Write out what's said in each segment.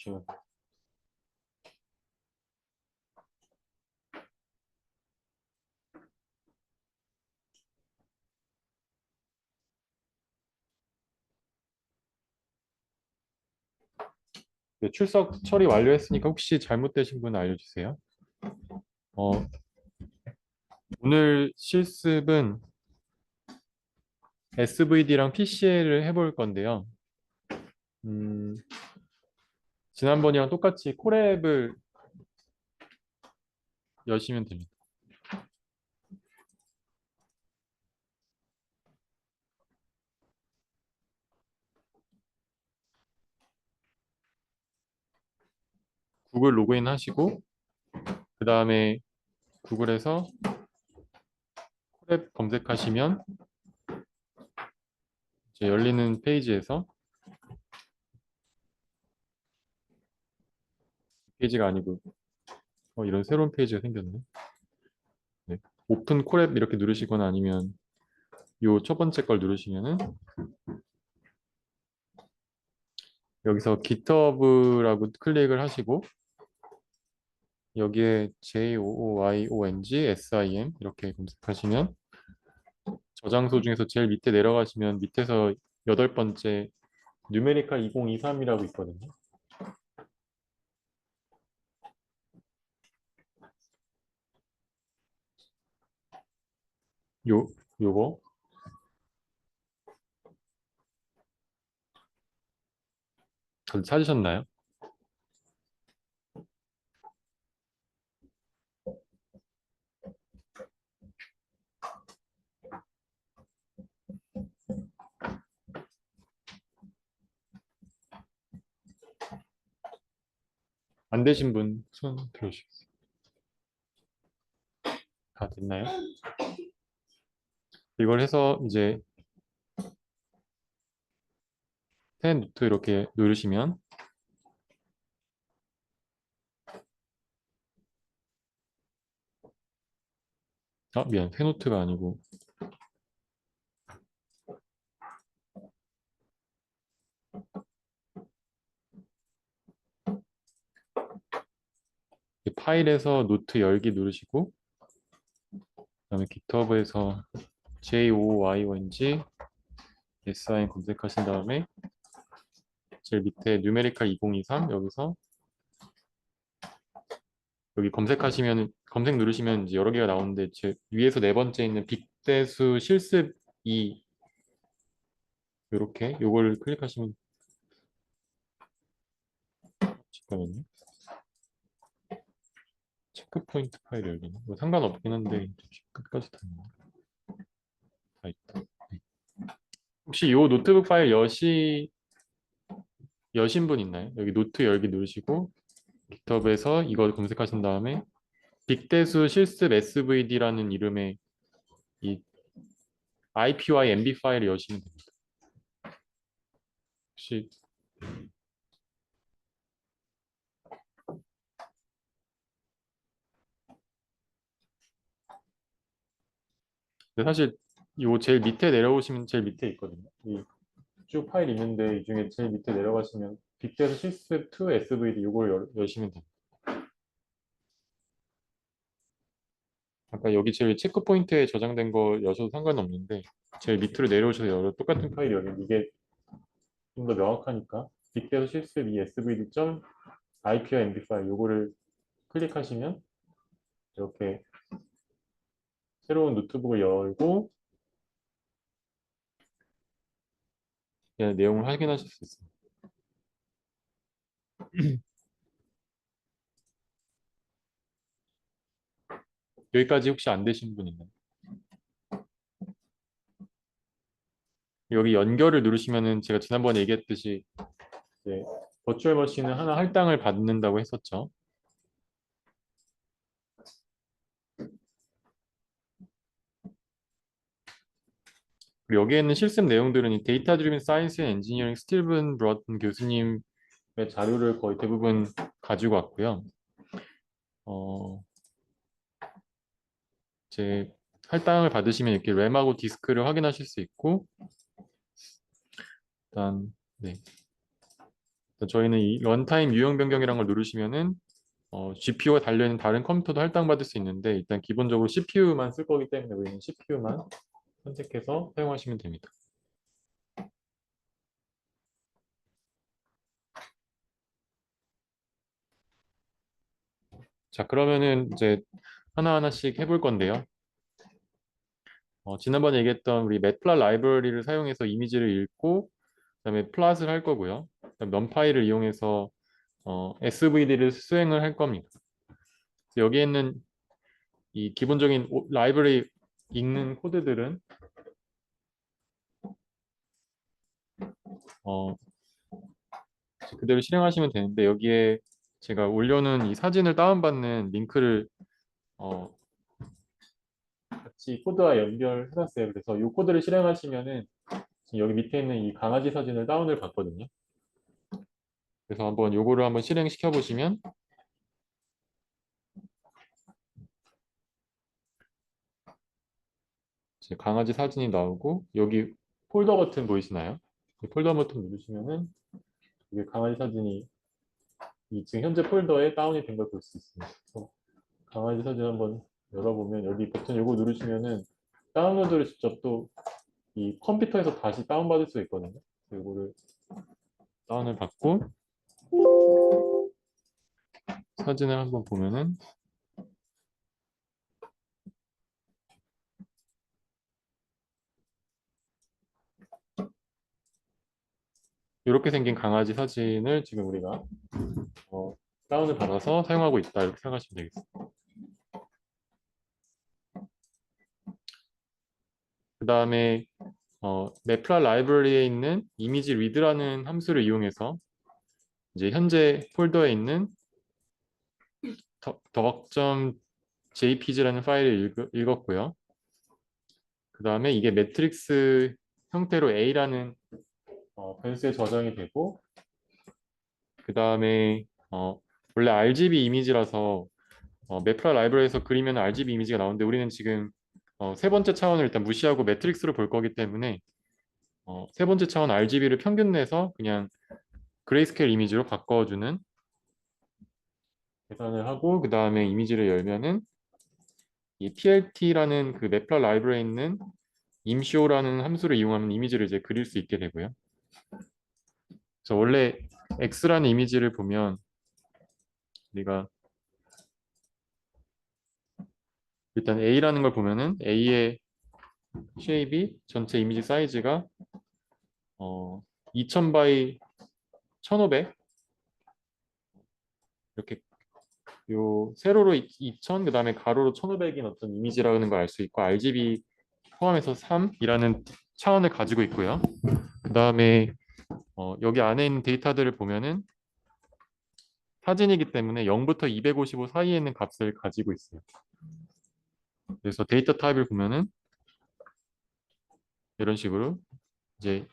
주시면 돼요. 네, 출석 처리 완료했으니까 혹시 잘못되신 분 알려주세요. 어, 오늘 실습은 SVD랑 PCL을 해볼 건데요. 음, 지난번이랑 똑같이 콜앱을 여시면 됩니다. 구글 로그인 하시고 그 다음에 구글에서 콜앱 검색하시면 이제 열리는 페이지에서 페이지가 아니고 이런 새로운 페이지가 생겼네. 네. 오픈 콜앱 이렇게 누르시거나 아니면 요 첫 번째 걸 누르시면은 여기서 GitHub라고 클릭을 하시고 여기에 JOOYONG SIM 이렇게 검색하시면 저장소 중에서 제일 밑에 내려가시면 밑에서 여덟 번째 뉴메리카 2023이라고 있거든요. 요 요거 다들 찾으셨나요? 안 되신 분 손 들어주시겠어요? 다 됐나요? 이걸 해서 이제 펜 노트 이렇게 누르시면 미안, 펜 노트가 아니고 파일에서 노트 열기 누르시고 그다음에 GitHub에서 JOYONG SIM 검색하신 다음에 제일 밑에 뉴메리컬 2023 여기서 여기 검색하시면 검색 누르시면 이제 여러 개가 나오는데 제 위에서 네 번째 있는 빅대수 실습 2 이렇게 요걸 클릭하시면 잠깐만요. 체크 포인트 파일 열리네. 뭐 상관없긴 한데 끝까지 다 있다. 네. 혹시 요 노트북 파일 여신 분 있나요? 여기 노트 열기 누르시고 깃허브에서 이거 검색하신 다음에 빅대수 실습 SVD라는 이름의 이 IPY MB 파일을 여시면 됩니다. 혹시 근데 사실 요 제일 밑에 내려오시면 제일 밑에 있거든요. 이 쭉 파일 있는데 이 중에 제일 밑에 내려가시면 빅데이터 실습 2 SVD 요걸 여시면 됩니다. 아까 여기 제일 체크 포인트에 저장된 거 여셔도 상관없는데 제일 밑으로 내려오셔서 열어 똑같은 파일이 여기 이게 좀 더 명확하니까 빅데이터 실습 이 svd.ip와 mb 파일 요거를 클릭하시면 이렇게 새로운 노트북을 열고 그냥 내용을 확인하실 수 있습니다. 여기까지 혹시 안 되신 분 있나요? 여기 연결을 누르시면은 제가 지난번에 얘기했듯이 이제 버추얼 머신은 하나 할당을 받는다고 했었죠. 그리고 여기에 있는 실습 내용들은 이 데이터 드리븐 사이언스 앤 엔지니어링 스티븐 브로튼 교수님의 자료를 거의 대부분 가지고 왔고요. 어, 이제 할당을 받으시면 이렇게 램하고 디스크를 확인하실 수 있고 일단 네. 저희는 이 런타임 유형 변경이라는 걸 누르시면은 GPU가 달려있는 다른 컴퓨터도 할당받을 수 있는데 일단 기본적으로 CPU만 쓸 거기 때문에 우리는 CPU만 선택해서 사용하시면 됩니다. 자, 그러면은 이제 하나하나씩 해볼 건데요. 지난번에 얘기했던 우리 매플라 라이브러리를 사용해서 이미지를 읽고 그다음에 플롯을 할 거고요. 그다음 넘파이를 이용해서 SVD를 수행을 할 겁니다. 여기에 있는 이 기본적인 라이브러리 읽는 코드들은 어, 그대로 실행하시면 되는데 여기에 제가 올려놓은 이 사진을 다운받는 링크를 어, 같이 코드와 연결해놨어요. 그래서 이 코드를 실행하시면은 지금 여기 밑에 있는 이 강아지 사진을 다운을 받거든요. 그래서 한번 요거를 한번 실행시켜 보시면 이제 강아지 사진이 나오고 여기 폴더 버튼 보이시나요? 이 폴더 버튼 누르시면은 이게 강아지 사진이 이 지금 현재 폴더에 다운이 된 걸 볼 수 있습니다. 그래서 강아지 사진 한번 열어보면 여기 버튼 요거 누르시면은 다운로드를 직접 또 이 컴퓨터에서 다시 다운받을 수 있거든요. 요거를 다운을 받고 사진을 한번 보면은 이렇게 생긴 강아지 사진을 지금 우리가 다운을 받아서 사용하고 있다 이렇게 생각하시면 되겠습니다. 그 다음에 매플라 라이브러리에 있는 이미지 리드라는 함수를 이용해서 이제 현재 폴더에 있는 덕.jpg라는 파일을 읽었고요. 그 다음에 이게 매트릭스 형태로 A라는 변수에 저장이 되고 그 다음에 원래 RGB 이미지라서 매플라 라이브러리에서 그리면 RGB 이미지가 나오는데 우리는 지금 세 번째 차원을 일단 무시하고 매트릭스로 볼 거기 때문에 세 번째 차원 RGB를 평균 내서 그냥 그레이스케일 이미지로 바꿔주는 계산을 하고 그 다음에 이미지를 열면은 이 TLT라는 그 매플라 라이브러리에 있는 임쇼라는 함수를 이용하면 이미지를 이제 그릴 수 있게 되고요. 그래서 원래 X라는 이미지를 보면 우리가 일단 A라는 걸 보면은 A의 쉐입이 전체 이미지 사이즈가 2000 바이 1500 이렇게 요 세로로 2000 그다음에 가로로 1500인 어떤 이미지라는 걸 알 수 있고 RGB 포함해서 3이라는 차원을 가지고 있고요. 그다음에 여기 안에 있는 데이터들을 보면은 사진이기 때문에 0부터 255 사이에 있는 값을 가지고 있어요. 그래서 데이터 타입을 보면은 이런 식으로 이제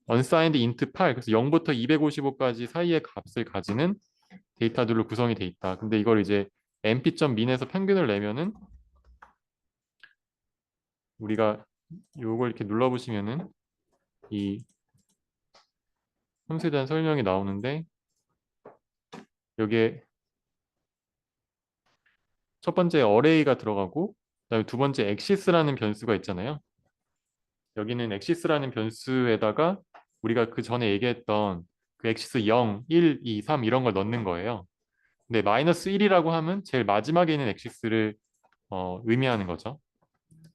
unsigned int 8 그래서 0부터 255까지 사이의 값을 가지는 데이터들로 구성이 돼 있다. 근데 이걸 이제 mp.min에서 평균을 내면은 우리가 요걸 이렇게 눌러보시면은 이 함수에 대한 설명이 나오는데 여기에 첫 번째 array가 들어가고 그다음에 두 번째 axis라는 변수가 있잖아요. 여기는 axis라는 변수에다가 우리가 그 전에 얘기했던 그 axis 0, 1, 2, 3 이런 걸 넣는 거예요. 근데 마이너스 1이라고 하면 제일 마지막에 있는 axis를 의미하는 거죠.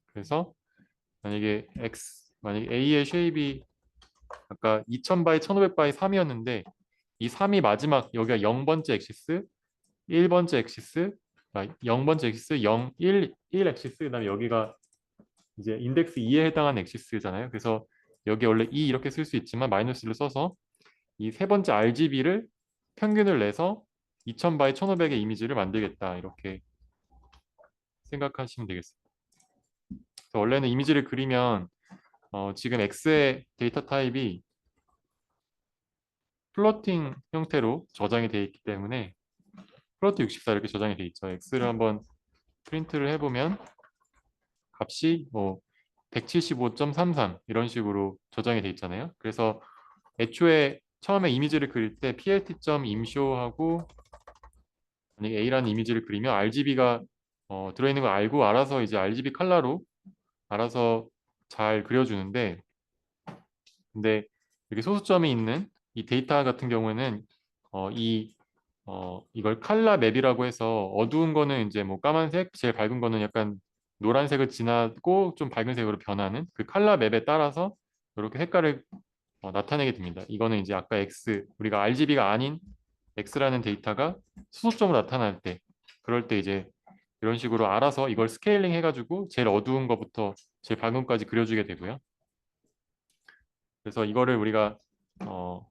그래서 만약에 A의 쉐입이 아까 2000 바이 1500 바이 3이었는데 이 3이 마지막 여기가 0번째 엑시스, 1번째 엑시스, 0번째 엑시스, 0, 1 엑시스 그다음에 여기가 이제 인덱스 2에 해당하는 엑시스잖아요. 그래서 여기 원래 2 이렇게 쓸 수 있지만 마이너스를 써서 이 세 번째 RGB를 평균을 내서 2000 바이 1500의 이미지를 만들겠다 이렇게 생각하시면 되겠습니다. 원래는 이미지를 그리면 지금 X의 데이터 타입이 플로팅 형태로 저장이 되어 있기 때문에 플로트 64 이렇게 저장이 되어 있죠. X를 한번 프린트를 해보면 값이 뭐 175.33 이런 식으로 저장이 되어 있잖아요. 그래서 애초에 처음에 이미지를 그릴 때 plt.imshow하고 만약에 A라는 이미지를 그리면 RGB가 들어있는 걸 알고 알아서 이제 RGB 컬러로 알아서 잘 그려주는데, 근데 이렇게 소수점이 있는 이 데이터 같은 경우에는 이걸 컬러 맵이라고 해서 어두운 거는 이제 뭐 까만색, 제일 밝은 거는 약간 노란색을 지나고 좀 밝은 색으로 변하는 그 컬러 맵에 따라서 이렇게 색깔을 나타내게 됩니다. 이거는 이제 아까 X, 우리가 RGB가 아닌 X라는 데이터가 수소점으로 나타날 때, 그럴 때 이제 이런 식으로 알아서 이걸 스케일링 해가지고 제일 어두운 것부터 제일 밝은 것까지 그려주게 되고요. 그래서 이거를 우리가 어,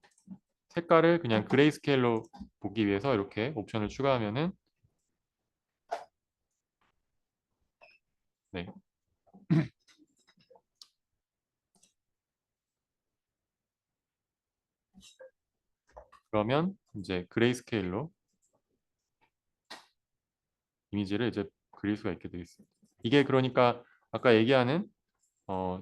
색깔을 그냥 그레이스케일로 보기 위해서 이렇게 옵션을 추가하면은, 네, 그러면 이제 그레이스케일로 이미지를 이제 그릴 수가 있게 되어 있습니다. 이게 그러니까 아까 얘기하는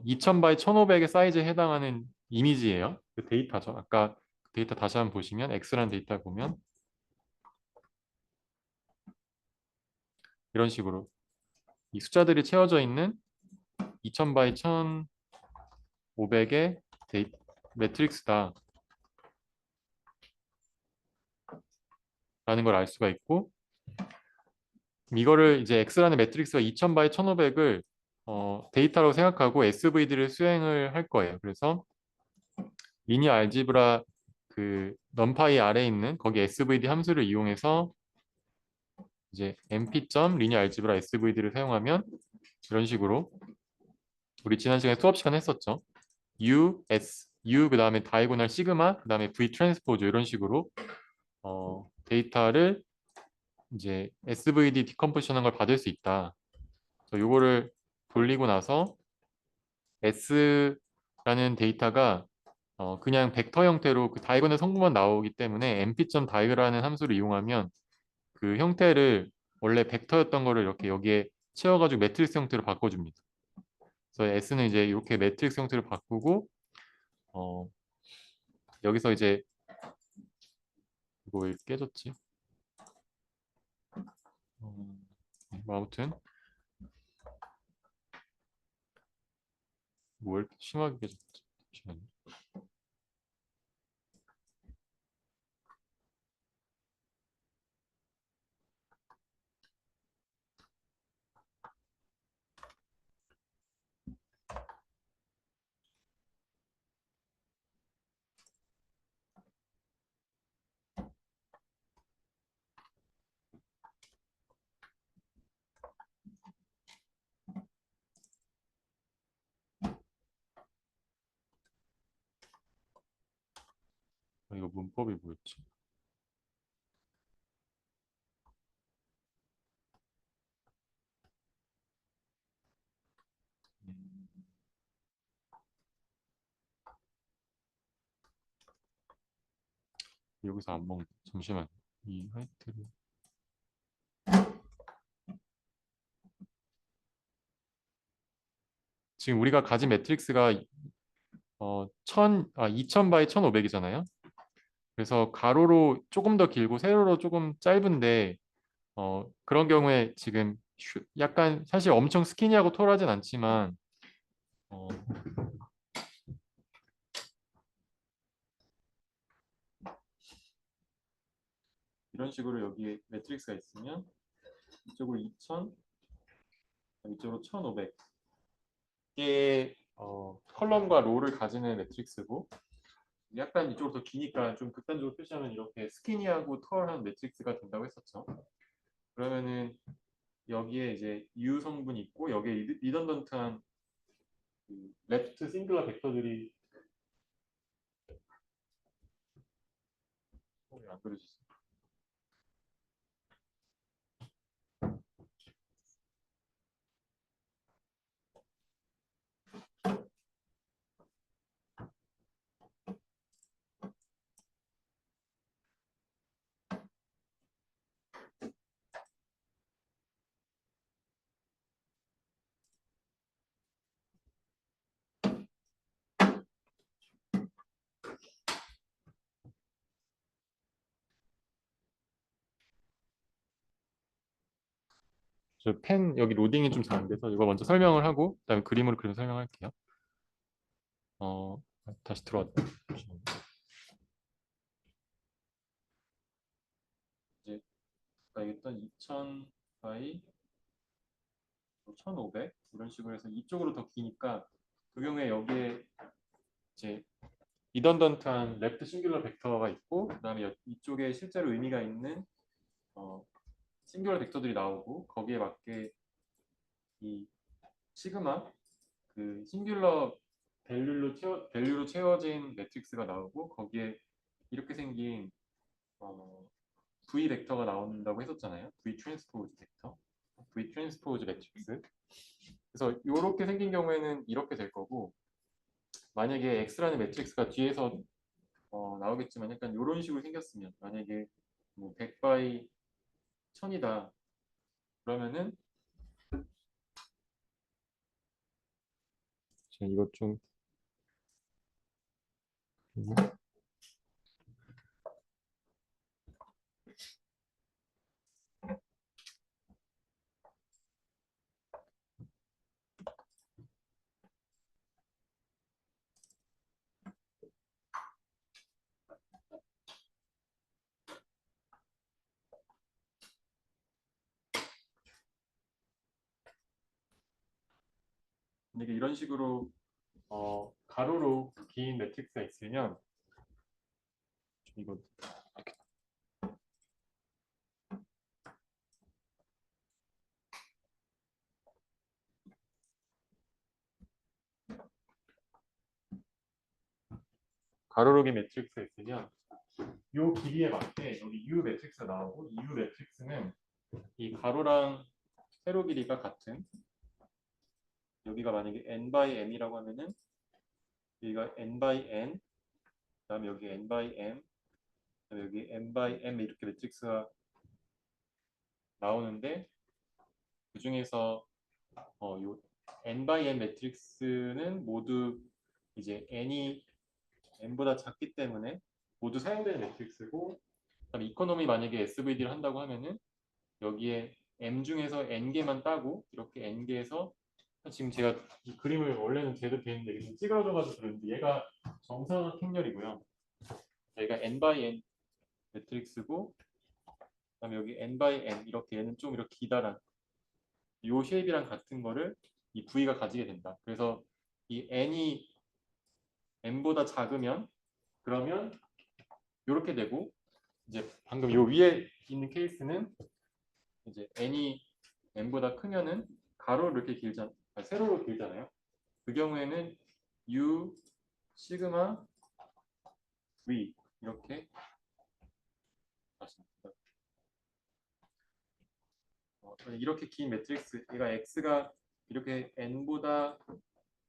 2000 바이 1500의 사이즈에 해당하는 이미지예요. 그 데이터죠. 아까 데이터 다시 한번 보시면 X라는 데이터 보면 이런 식으로 이 숫자들이 채워져 있는 2000 바이 1500의 매트릭스다라는 걸 알 수가 있고, 이거를 이제 X라는 매트릭스가 2000 바이 1500을 데이터라고 생각하고 SVD를 수행을 할 거예요. 그래서 리니어 알지브라 그 넘파이 아래에 있는 거기 SVD 함수를 이용해서 이제 np.linear algebra SVD를 사용하면 이런 식으로 우리 지난 시간에 수업 시간 했었죠. U, S, U 그 다음에 다이고널 시그마 그 다음에 V 트랜스포즈 이런 식으로 데이터를 이제 SVD 디컴포지션한 걸 받을 수 있다. 그래서 요거를 돌리고 나서 S라는 데이터가 그냥 벡터 형태로 그 다이고널 성분만 나오기 때문에 np.diag라는 함수를 이용하면 그 형태를 원래 벡터였던 거를 이렇게 여기에 채워가지고 매트릭스 형태로 바꿔줍니다. 그래서 S는 이제 이렇게 매트릭스 형태로 바꾸고 어, 여기서 이제 이거 깨졌지? 뭐 아무튼 뭐 이렇게 심하게 깨졌지? 잠시만요. 이거 문법이 뭐였지? 음, 여기서 안 먹는. 잠시만. 이 화이트를 지금 우리가 가진 매트릭스가 2000 바이 1500이잖아요. 그래서 가로로 조금 더 길고 세로로 조금 짧은데 그런 경우에 지금 약간 사실 엄청 스키니하고 톨하진 않지만 어, 이런 식으로 여기 매트릭스가 있으면 이쪽으로 2000, 이쪽으로 1500개의 컬럼과 로를 가지는 매트릭스고, 약간 이쪽으로 더 기니까 좀 극단적으로 표시하면 이렇게 스키니하고 털한 매트릭스가 된다고 했었죠. 그러면은 여기에 이제 U 성분이 있고 여기에 리던던트한 레프트 싱글러 벡터들이 안 그려지죠. 저 펜 여기 로딩이 좀 잘 안 돼서 이거 먼저 설명을 하고 그다음에 그림으로 그림 설명할게요. 어, 다시 들어왔다. 이제 아까 얘기했던 2000 바이 1500 이런 식으로 해서 이쪽으로 더 기니까 그 경우에 여기에 이제 리던던트한 레프트 싱귤러 벡터가 있고 그다음에 이쪽에 실제로 의미가 있는 싱귤러 벡터들이 나오고 거기에 맞게 이 시그마 그 싱귤러 밸류로 채워진 매트릭스가 나오고 거기에 이렇게 생긴 V 벡터가 나온다고 했었잖아요. V 트랜스포즈 벡터, V 트랜스포즈 매트릭스. 그래서 이렇게 생긴 경우에는 이렇게 될 거고 만약에 X라는 매트릭스가 뒤에서 나오겠지만 약간 이런 식으로 생겼으면 만약에 뭐 100 바이 1000이다 그러면은 이것 좀 만약에 이런 식으로 가로로 긴 매트릭스가 있으면 이거 가로로 긴 매트릭스가 있으면 이 길이에 맞게 여기 U 매트릭스가 나오고 이 U 매트릭스는 이 가로랑 세로 길이가 같은 여기가 만약에 n by m이라고 하면은 여기가 n by n 그다음에 여기 n by m 그다음에 여기 n by m 이렇게 매트릭스가 나오는데 그 중에서 요 n by n 매트릭스는 모두 이제 n이 n보다 작기 때문에 모두 사용되는 매트릭스고 그다음에 이코노미 만약에 SVD를 한다고 하면은 여기에 m 중에서 n개만 따고 이렇게 n개에서 지금 제가 이 그림을 원래는 제대로 돼 있는데 지금 찍어줘가지고 그런데 얘가 정사각 행렬이고요. 얘가 n by n 매트릭스고 그다음에 여기 n by n 이렇게 얘는 좀 이렇게 기다란 요 쉐입이랑 같은 거를 이 V가 가지게 된다. 그래서 이 n이 n보다 작으면 그러면 이렇게 되고 이제 방금 요 위에 있는 케이스는 이제 n이 n보다 크면은 가로로 이렇게 길잖아, 세로로 길잖아요. 그 경우에는 u 시그마 v 이렇게 이렇게 긴 매트릭스 얘가 x가 이렇게 n보다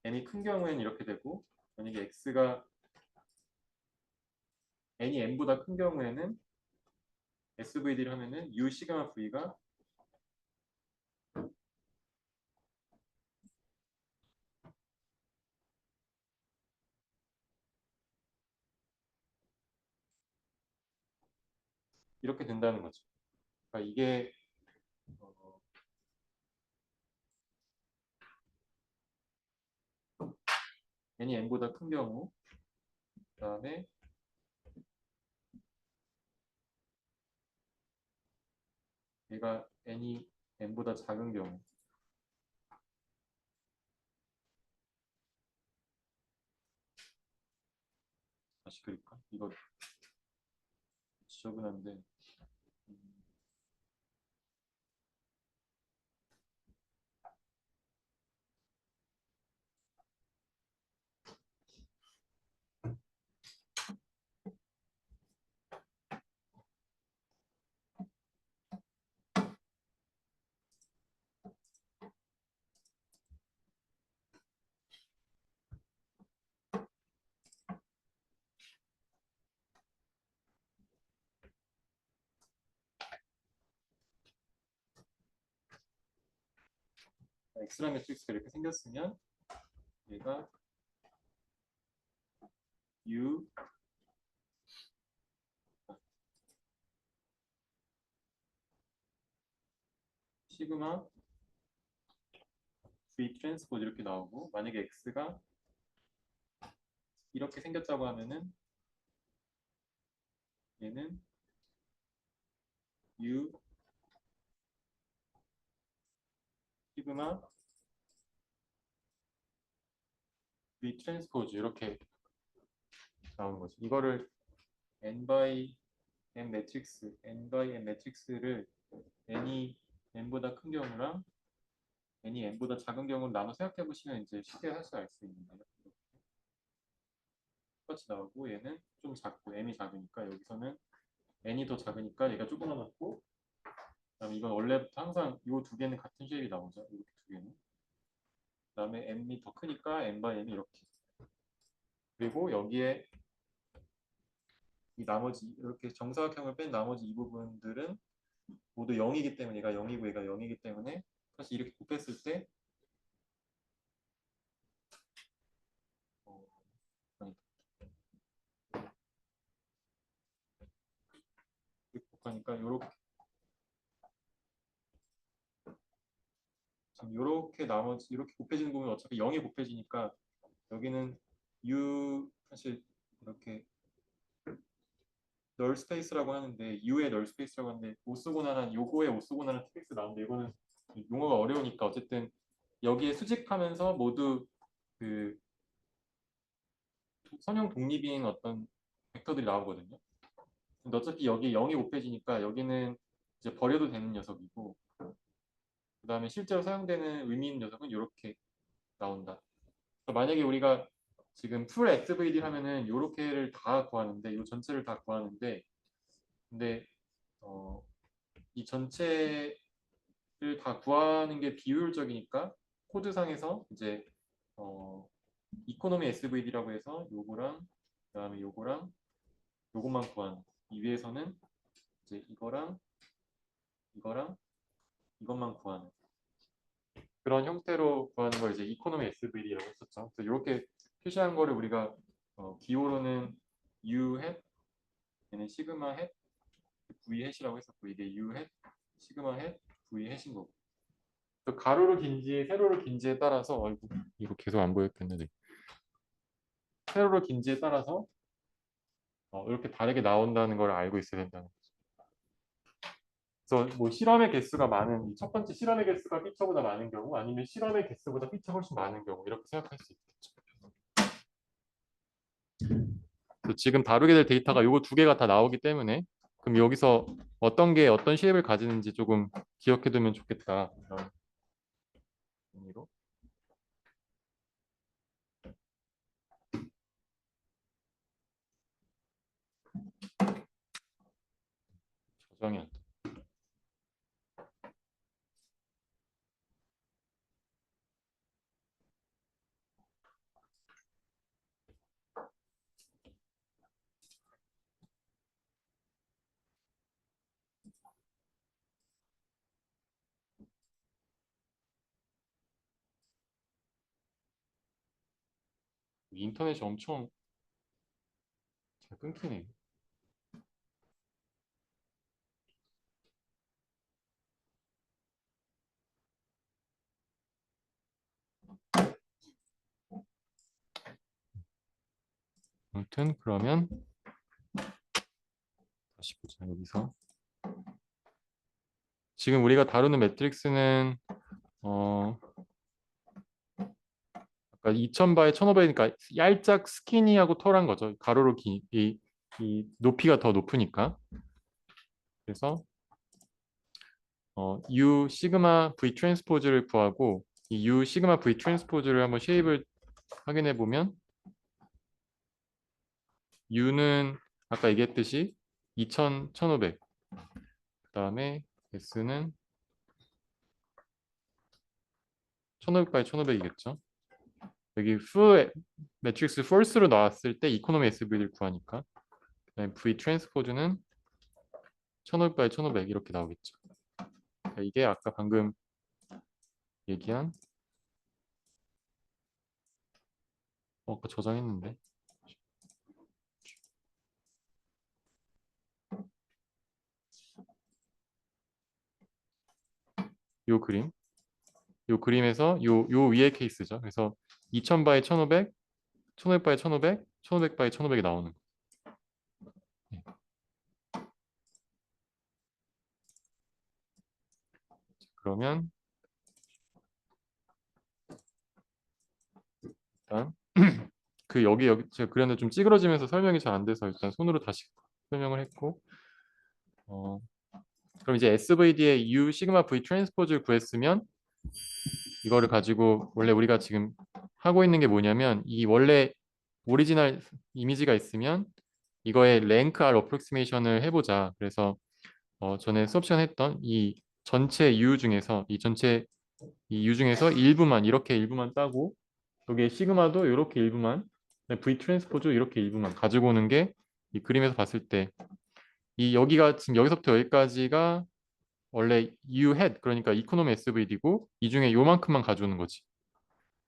n이 큰 경우에는 이렇게 되고 만약에 x가 n이 n보다 큰 경우에는 SVD를 하면은 U 시그마 V가 이렇게 된다는 거죠. 그러니까 이게 n이 n보다 큰 경우 그다음에 얘가 n이 n보다 작은 경우 다시 그릴까? 이거 지저분한데 X라는 매트릭스가 이렇게 생겼으면 얘가 U 시그마 V 트랜스포즈 이렇게 나오고, 만약에 X가 이렇게 생겼다고 하면은 얘는 U 시그마 V 트랜스포즈 이렇게 나오는 거지. 이거를 n by n 매트릭스, n by n 매트릭스를 n이 n보다 큰 경우랑 n이 n보다 작은 경우를 나눠 생각해 보시면 이제 쉽게 사실 알 수 있는 거예요. 똑같이 나오고 얘는 좀 작고 n이 작으니까 여기서는 n이 더 작으니까 얘가 조그마하고, 그다음에 이건 원래부터 항상 이 두 개는 같은 쉐입이 나오죠. 이렇게 두 개는. 그다음에 n이 더 크니까 n by n이 이렇게. 그리고 여기에 이 나머지 이렇게 정사각형을 뺀 나머지 이 부분들은 모두 0이기 때문에, 얘가 0이고 얘가 0이기 때문에 사실 이렇게 곱했을 때 어, 아니, 이렇게 곱하니까 요렇게 나머지 이렇게 곱해지는 부분은 어차피 0이 곱해지니까 여기는 u 사실 이렇게 널 스페이스라고 하는데, U의 널 스페이스라고 하는데 오소고나란 요거의 오소고나란 트릭스 나오는데, 이거는 용어가 어려우니까 어쨌든 여기에 수직하면서 모두 그 선형 독립인 어떤 벡터들이 나오거든요. 근데 어차피 여기 0이 곱해지니까 여기는 이제 버려도 되는 녀석이고, 그 다음에 실제로 사용되는 의미 있는 녀석은 이렇게 나온다. 그러니까 만약에 우리가 지금 풀 SVD 하면은 요렇게를 다 구하는데, 요 전체를 다 구하는데, 근데 이 전체를 다 구하는 게 비효율적이니까 코드상에서 이제 어, 이코노미 SVD라고 해서 요거랑 그다음에 요거랑 요것만 구하는, 이 위에서는 이제 이거랑 이것만 구하는 그런 형태로 구하는 걸 이제 이코노미 SVD라고 했었죠. 그래서 이렇게 표시한 거를 우리가 기호로는 U 햇, 얘는 시그마 햇, V 햇이라고 했었고, 이게 U 햇, 시그마 햇, V 햇인 거고. 또 가로로 긴지 세로로 긴지에 따라서, 아이고 이거 계속 안 보였겠는데, 세로로 긴지에 따라서 이렇게 다르게 나온다는 걸 알고 있어야 된다는 거죠. 그래서 뭐 실험의 개수가 많은, 첫 번째 실험의 개수가 피처보다 많은 경우, 아니면 실험의 개수보다 피처 훨씬 많은 경우, 이렇게 생각할 수 있겠죠. 그래서 지금 다루게 될 데이터가 요거 두 개가 다 나오기 때문에, 그럼 여기서 어떤 게 어떤 쉐입을 가지는지 조금 기억해 두면 좋겠다, 이런 의미로 저장이 안 돼. 인터넷이 엄청 잘 끊기네. 아무튼 그러면 다시 보자. 여기서 지금 우리가 다루는 매트릭스는 아까 2000바에 1500이니까 얄짝 스키니하고 털한 거죠. 가로로 이 높이가 더 높으니까. 그래서 U 시그마 V 트랜스포즈를 구하고, 이 U 시그마 V 트랜스포즈를 한번 쉐입을 확인해 보면, U는 아까 얘기했듯이 2000, 1500, 그 다음에 S는 1500바에 1500이겠죠. 여기 매트릭스 폴스로 나왔을 때 이코노미 SV를 구하니까, 그다음에 V 트랜스포즈는 1500바에 1500 이렇게 나오겠죠. 그러니까 이게 아까 방금 얘기한 아까 저장했는데 요 그림, 요 그림에서 요 위의 케이스죠. 그래서 2000바이 1500, 1500바이 1500, 1500바이 1500이 나오는 거. 네. 그러면 일단 그 여기 제가 그렸는데 좀 찌그러지면서 설명이 잘 안 돼서 일단 손으로 다시 설명을 했고 그럼 이제 SVD의 U 시그마 V 트랜스포즈를 구했으면 이거를 가지고 원래 우리가 지금 하고 있는 게 뭐냐면 이 원래 오리지널 이미지가 있으면 이거의 랭크 R 어프로크시메이션을 해보자. 그래서 전에 수업 시간에 했던 이 전체 U 중에서 이 전체 이 U 중에서 일부만 이렇게 일부만 따고 여기에 시그마도 이렇게 일부만 V 트랜스포즈 이렇게 일부만 가지고 오는 게 이 그림에서 봤을 때 이 여기가 지금 여기서부터 여기까지가 원래 U head 그러니까 이코노미 SVD고 이 중에 요만큼만 가져오는 거지.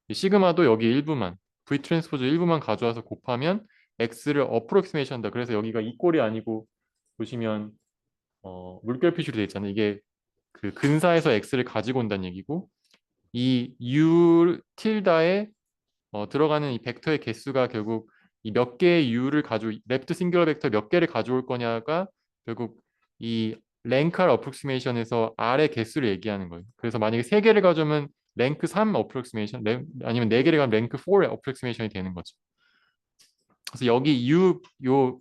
이 시그마도 여기 일부만 V 트랜스포즈 일부만 가져와서 곱하면 X를 어프로크시메이션 한다. 그래서 여기가 이 꼴이 아니고 보시면 물결 표시로 되어 있잖아요. 이게 그 근사에서 X를 가지고 온다는 얘기고 이 U 틸다에 들어가는 이 벡터의 개수가 결국 이 몇 개의 U를 레프트 싱귤러 벡터 몇 개를 가져올 거냐가 결국 이 랭크 R 어프로크시메이션에서 R의 개수를 얘기하는 거예요. 그래서 만약에 3개를 가져오면 랭크 3 어프로크시메이션 아니면 4개를 가면 랭크 4 어프로크시메이션이 되는 거죠. 그래서 여기 요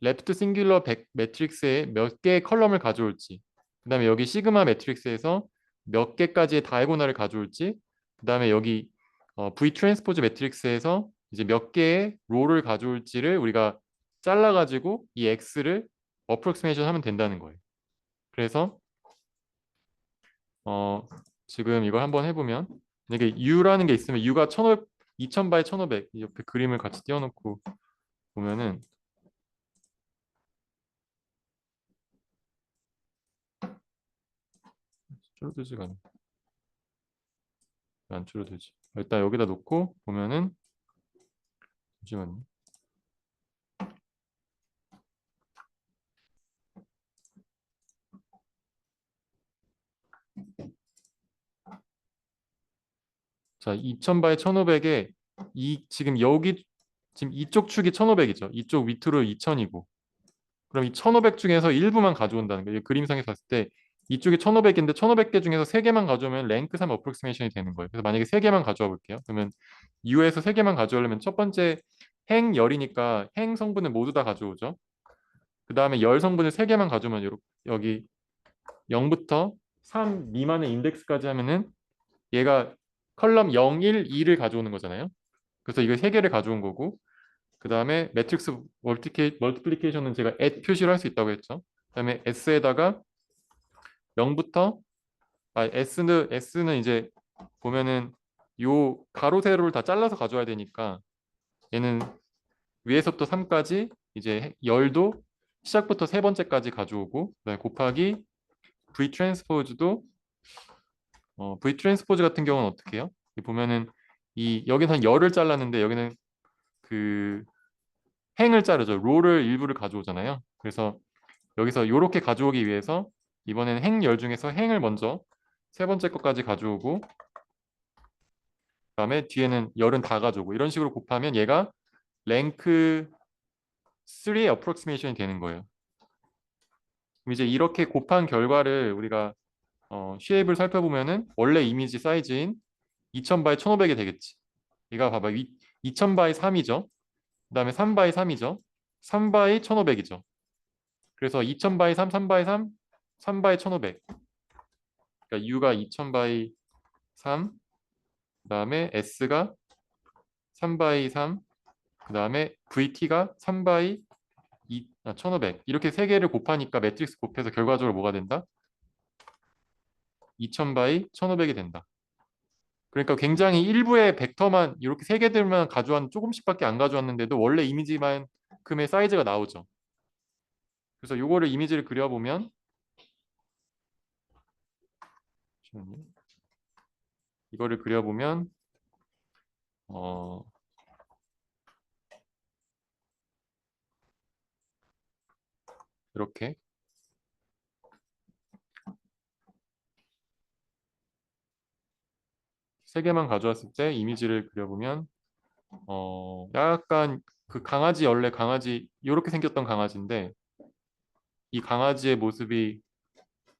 레프트 싱귤러 매트릭스에 몇 개의 컬럼을 가져올지 그 다음에 여기 시그마 매트릭스에서 몇 개까지의 다이고널을 가져올지 그 다음에 여기 V 트랜스포즈 매트릭스에서 이제 몇 개의 로를 가져올지를 우리가 잘라가지고 이 X를 어프로크시메이션 하면 된다는 거예요. 그래서 지금 이걸 한번 해보면 이게 U라는 게 있으면 U가 1500, 2000바이 1500 옆에 그림을 같이 띄워놓고 보면은 줄어들지가 않아. 안 줄어들지. 일단 여기다 놓고 보면은 잠시만요. 자, 2000바이 1500에 이 지금 여기 지금 이쪽 축이 1500이죠. 이쪽 밑으로 2000이고. 그럼 이 1500 중에서 일부만 가져온다는 거예요. 그림상에서 봤을 때 이쪽이 1500인데 1500개 중에서 3개만 가져오면 랭크 3 어프로크시메이션이 되는 거예요. 그래서 만약에 3개만 가져와 볼게요. 그러면 U에서 3개만 가져오려면 첫 번째 행열이니까 행 성분을 모두 다 가져오죠. 그 다음에 열 성분을 3개만 가져오면 여기 0부터 3 미만의 인덱스까지 하면은 얘가 컬럼 0, 1, 2를 가져오는 거잖아요. 그래서 이거 3개를 가져온 거고 그 다음에 매트릭스 멀티플리케이션은 제가 at 표시를 할 수 있다고 했죠. 그 다음에 s에다가 0부터 s는 이제 보면은 요 가로 세로를 다 잘라서 가져와야 되니까 얘는 위에서부터 3까지 이제 열도 시작부터 세 번째까지 가져오고 그다음에 곱하기 V 트랜스포즈도 V 트랜스포즈 같은 경우는 어떻게 해요? 보면은 이 여기는 한 열을 잘랐는데 여기는 그 행을 자르죠. 롤을 일부를 가져오잖아요. 그래서 여기서 이렇게 가져오기 위해서 이번에는 행열 중에서 행을 먼저 세 번째 것까지 가져오고 그다음에 뒤에는 열은 다 가져오고 이런 식으로 곱하면 얘가 랭크 3의 어프로크시메이션이 되는 거예요. 그럼 이제 이렇게 곱한 결과를 우리가 쉐입을 살펴보면은 원래 이미지 사이즈인 2000바이 1500이 되겠지. 이거 봐봐. 2000바이 3이죠. 그다음에 3바이 3이죠. 3바이 1500이죠. 그래서 2000바이 3, 3바이 3, 3바이 1500. 그러니까 U가 2000바이 3, 그다음에 S가 3바이 3, 그다음에 VT가 3바이 1500. 이렇게 세 개를 곱하니까 매트릭스 곱해서 결과적으로 뭐가 된다? 2000바이 1500이 된다. 그러니까 굉장히 일부의 벡터만 이렇게 세 개들만 가져왔 조금씩밖에 안 가져왔는데도 원래 이미지만큼의 사이즈가 나오죠. 그래서 요거를 이미지를 그려보면 이거를 그려보면 어, 이렇게 세 개만 가져왔을 때 이미지를 그려보면 약간 그 강아지 원래 강아지 이렇게 생겼던 강아지인데 이 강아지의 모습이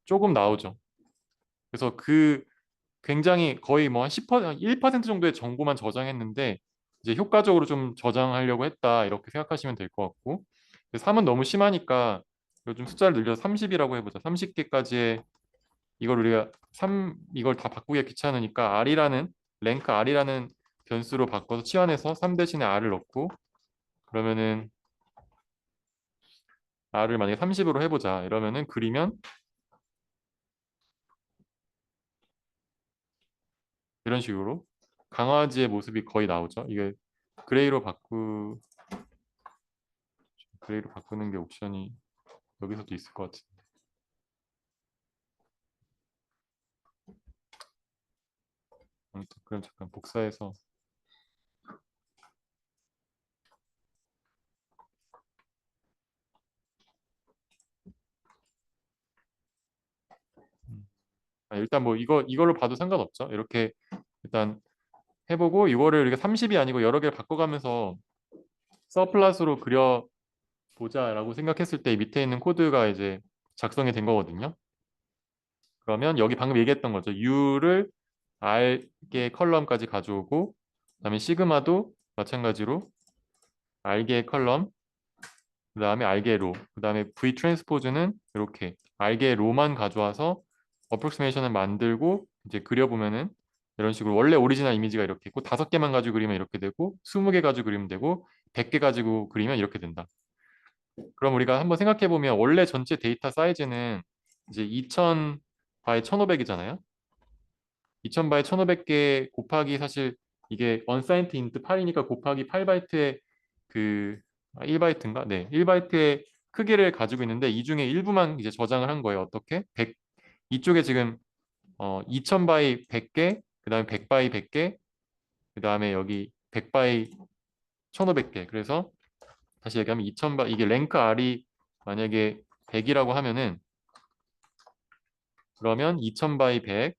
조금 나오죠. 그래서 그 굉장히 거의 뭐 한 10%, 1% 정도의 정보만 저장했는데 이제 효과적으로 좀 저장하려고 했다 이렇게 생각하시면 될 것 같고 3은 너무 심하니까 요즘 숫자를 늘려서 30이라고 해보자. 30개까지의 이걸 우리가 3 이걸 다 바꾸기가 귀찮으니까 R이라는 랭크 R이라는 변수로 바꿔서 치환해서 3 대신에 R을 넣고 그러면은 R을 만약에 30으로 해보자 이러면은 그리면 이런 식으로 강아지의 모습이 거의 나오죠. 이게 그레이로 바꾸 그레이로 바꾸는 게 옵션이 여기서도 있을 것 같은데. 아무튼 그럼 잠깐 복사해서 일단 뭐 이걸로 봐도 상관없죠. 이렇게 일단 해보고 이거를 이렇게 30이 아니고 여러 개를 바꿔가면서 서플릿으로 그려보자라고 생각했을 때 밑에 있는 코드가 이제 작성이 된 거거든요. 그러면 여기 방금 얘기했던 거죠. U를 R개 컬럼까지 가져오고 그다음에 시그마도 마찬가지로 R개 컬럼 그다음에 R개 로 그다음에 V 트랜스포즈는 이렇게 R개 로만 가져와서 어프로크시메이션을 만들고 이제 그려보면은 이런 식으로 원래 오리지널 이미지가 이렇게 있고 5개만 가지고 그리면 이렇게 되고 20개 가지고 그리면 되고 100개 가지고 그리면 이렇게 된다. 그럼 우리가 한번 생각해 보면 원래 전체 데이터 사이즈는 이제 2000 바이 1500이잖아요. 2000 바이 1500개 곱하기 사실 이게 unsigned int 8이니까 곱하기 8바이트의 그 1바이트인가? 네. 1바이트의 크기를 가지고 있는데 이 중에 일부만 이제 저장을 한 거예요. 어떻게? 100 이쪽에 지금 2000 바이 100개, 그다음에 100 바이 100개, 그다음에 여기 100 바이 1500개. 그래서 다시 얘기하면 2000 바이 이게 랭크 R이 만약에 100이라고 하면은 그러면 2000 바이 100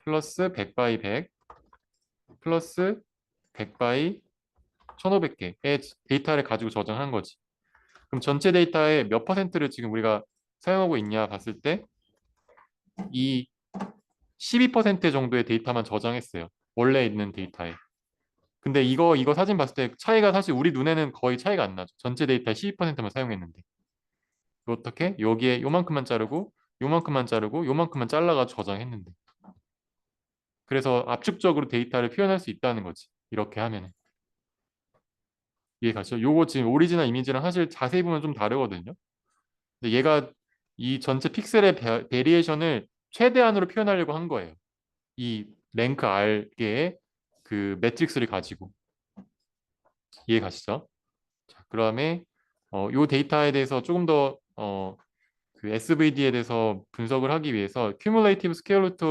플러스 100 바이 100 플러스 100 바이 1500개의 데이터를 가지고 저장한 거지. 그럼 전체 데이터의 몇 퍼센트를 지금 우리가 사용하고 있냐 봤을 때 이 12% 정도의 데이터만 저장했어요. 원래 있는 데이터에. 근데 이거 사진 봤을 때 차이가 사실 우리 눈에는 거의 차이가 안 나죠. 전체 데이터의 12%만 사용했는데. 어떻게? 여기에 요만큼만 자르고 요만큼만 자르고 요만큼만 잘라가지고 저장했는데. 그래서 압축적으로 데이터를 표현할 수 있다는 거지. 이렇게 하면은. 이해 가시죠? 요거 지금 오리지널 이미지랑 사실 자세히 보면 좀 다르거든요. 근데 얘가 이 전체 픽셀의 베리에이션을 최대한으로 표현하려고 한 거예요. 이 랭크 R개의 그 매트릭스를 가지고. 이해 가시죠? 자, 그다음에 요 데이터에 대해서 조금 더 그 SVD에 대해서 분석을 하기 위해서 Cumulative Square Root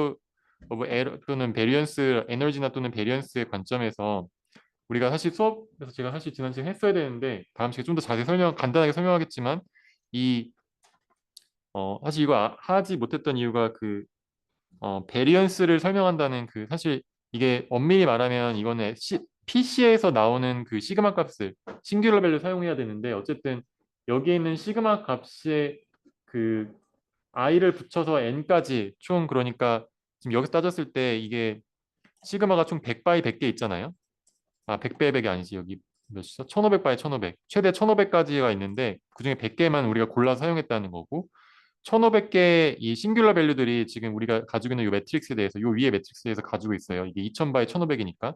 of Error 또는 Variance, 에너지나 또는 베리언스의 관점에서 우리가 사실 수업에서 제가 사실 지난 시간에 했어야 되는데 다음 시간에 좀 더 자세히 간단하게 설명하겠지만 이 사실 이거 하지 못했던 이유가 그 베리언스를 설명한다는 그 사실 이게 엄밀히 말하면 이거는 PC에서 나오는 그 시그마 값을 싱귤러 밸류 사용해야 되는데 어쨌든 여기에 있는 시그마 값에 그 i를 붙여서 n까지 총 그러니까 지금 여기서 따졌을 때 이게 시그마가 총 100 바이 100개 있잖아요. 아, 100배 100이 아니지. 여기 몇이죠? 1500 바이 1500. 최대 1500까지가 있는데 그중에 100개만 우리가 골라서 사용했다는 거고 1500개 이 싱귤러 밸류들이 지금 우리가 가지고 있는 이 매트릭스에 대해서 요 위에 매트릭스에 대해서 가지고 있어요. 이게 2000 바이 1500이니까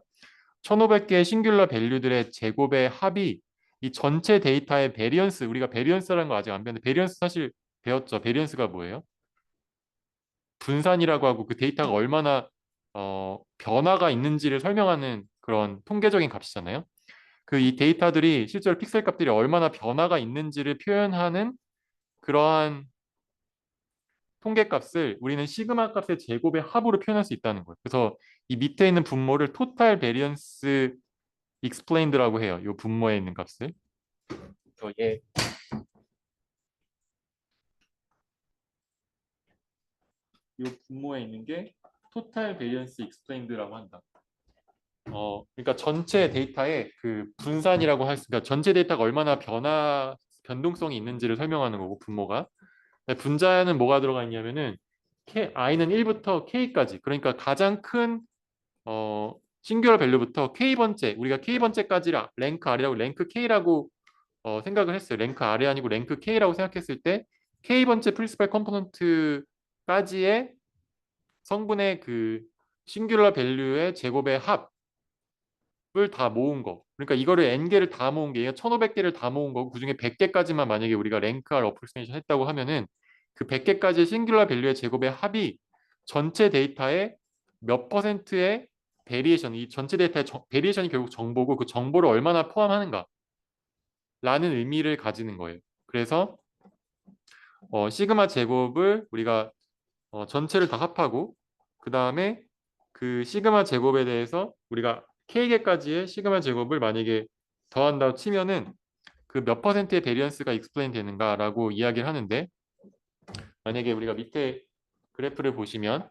1500개의 싱귤러 밸류들의 제곱의 합이 이 전체 데이터의 베리언스 우리가 베리언스라는 거 아직 안 배웠는데 베리언스 사실 배웠죠. 베리언스가 뭐예요? 분산이라고 하고 그 데이터가 얼마나 변화가 있는지를 설명하는 그런 통계적인 값이잖아요. 그 이 데이터들이 실제로 픽셀 값들이 얼마나 변화가 있는지를 표현하는 그러한 통계값을 우리는 시그마 값의 제곱의 합으로 표현할 수 있다는 거예요. 그래서 이 밑에 있는 분모를 토탈 베리언스 explained라고 해요. 이 분모에 있는 값을. 그래서 이 분모에 있는 게 total variance explained라고 한다. 그러니까 전체 데이터의 그 분산이라고 할 수, 그러니까 전체 데이터가 얼마나 변동성이 있는지를 설명하는 거고 분모가. 분자에는 뭐가 들어가 있냐면은 i는 1부터 k까지. 그러니까 가장 큰 싱귤러 밸류부터 k번째, 우리가 k번째까지를 랭크 R이라고 랭크 K라고 생각을 했어요. 랭크 R이 아니고 랭크 K라고 생각했을 때 k번째 프린시플 컴포넌트까지의 성분의 그 싱귤러 밸류의 제곱의 합을 다 모은 거. 그러니까 이거를 n개를 다 모은 게 1500개를 다 모은 거고 그중에 100개까지만 만약에 우리가 랭크 R 어프로시메이션 했다고 하면은 그 100개까지의 싱귤러 밸류의 제곱의 합이 전체 데이터의 몇 퍼센트의 베리에이션, 이 전체 데이터의 베리에이션이 결국 정보고 그 정보를 얼마나 포함하는가 라는 의미를 가지는 거예요. 그래서 시그마 제곱을 우리가 전체를 다 합하고 그 다음에 그 시그마 제곱에 대해서 우리가 k개까지의 시그마 제곱을 만약에 더한다고 치면은 그 몇 퍼센트의 베리언스가 익스플레인 되는가라고 이야기를 하는데 만약에 우리가 밑에 그래프를 보시면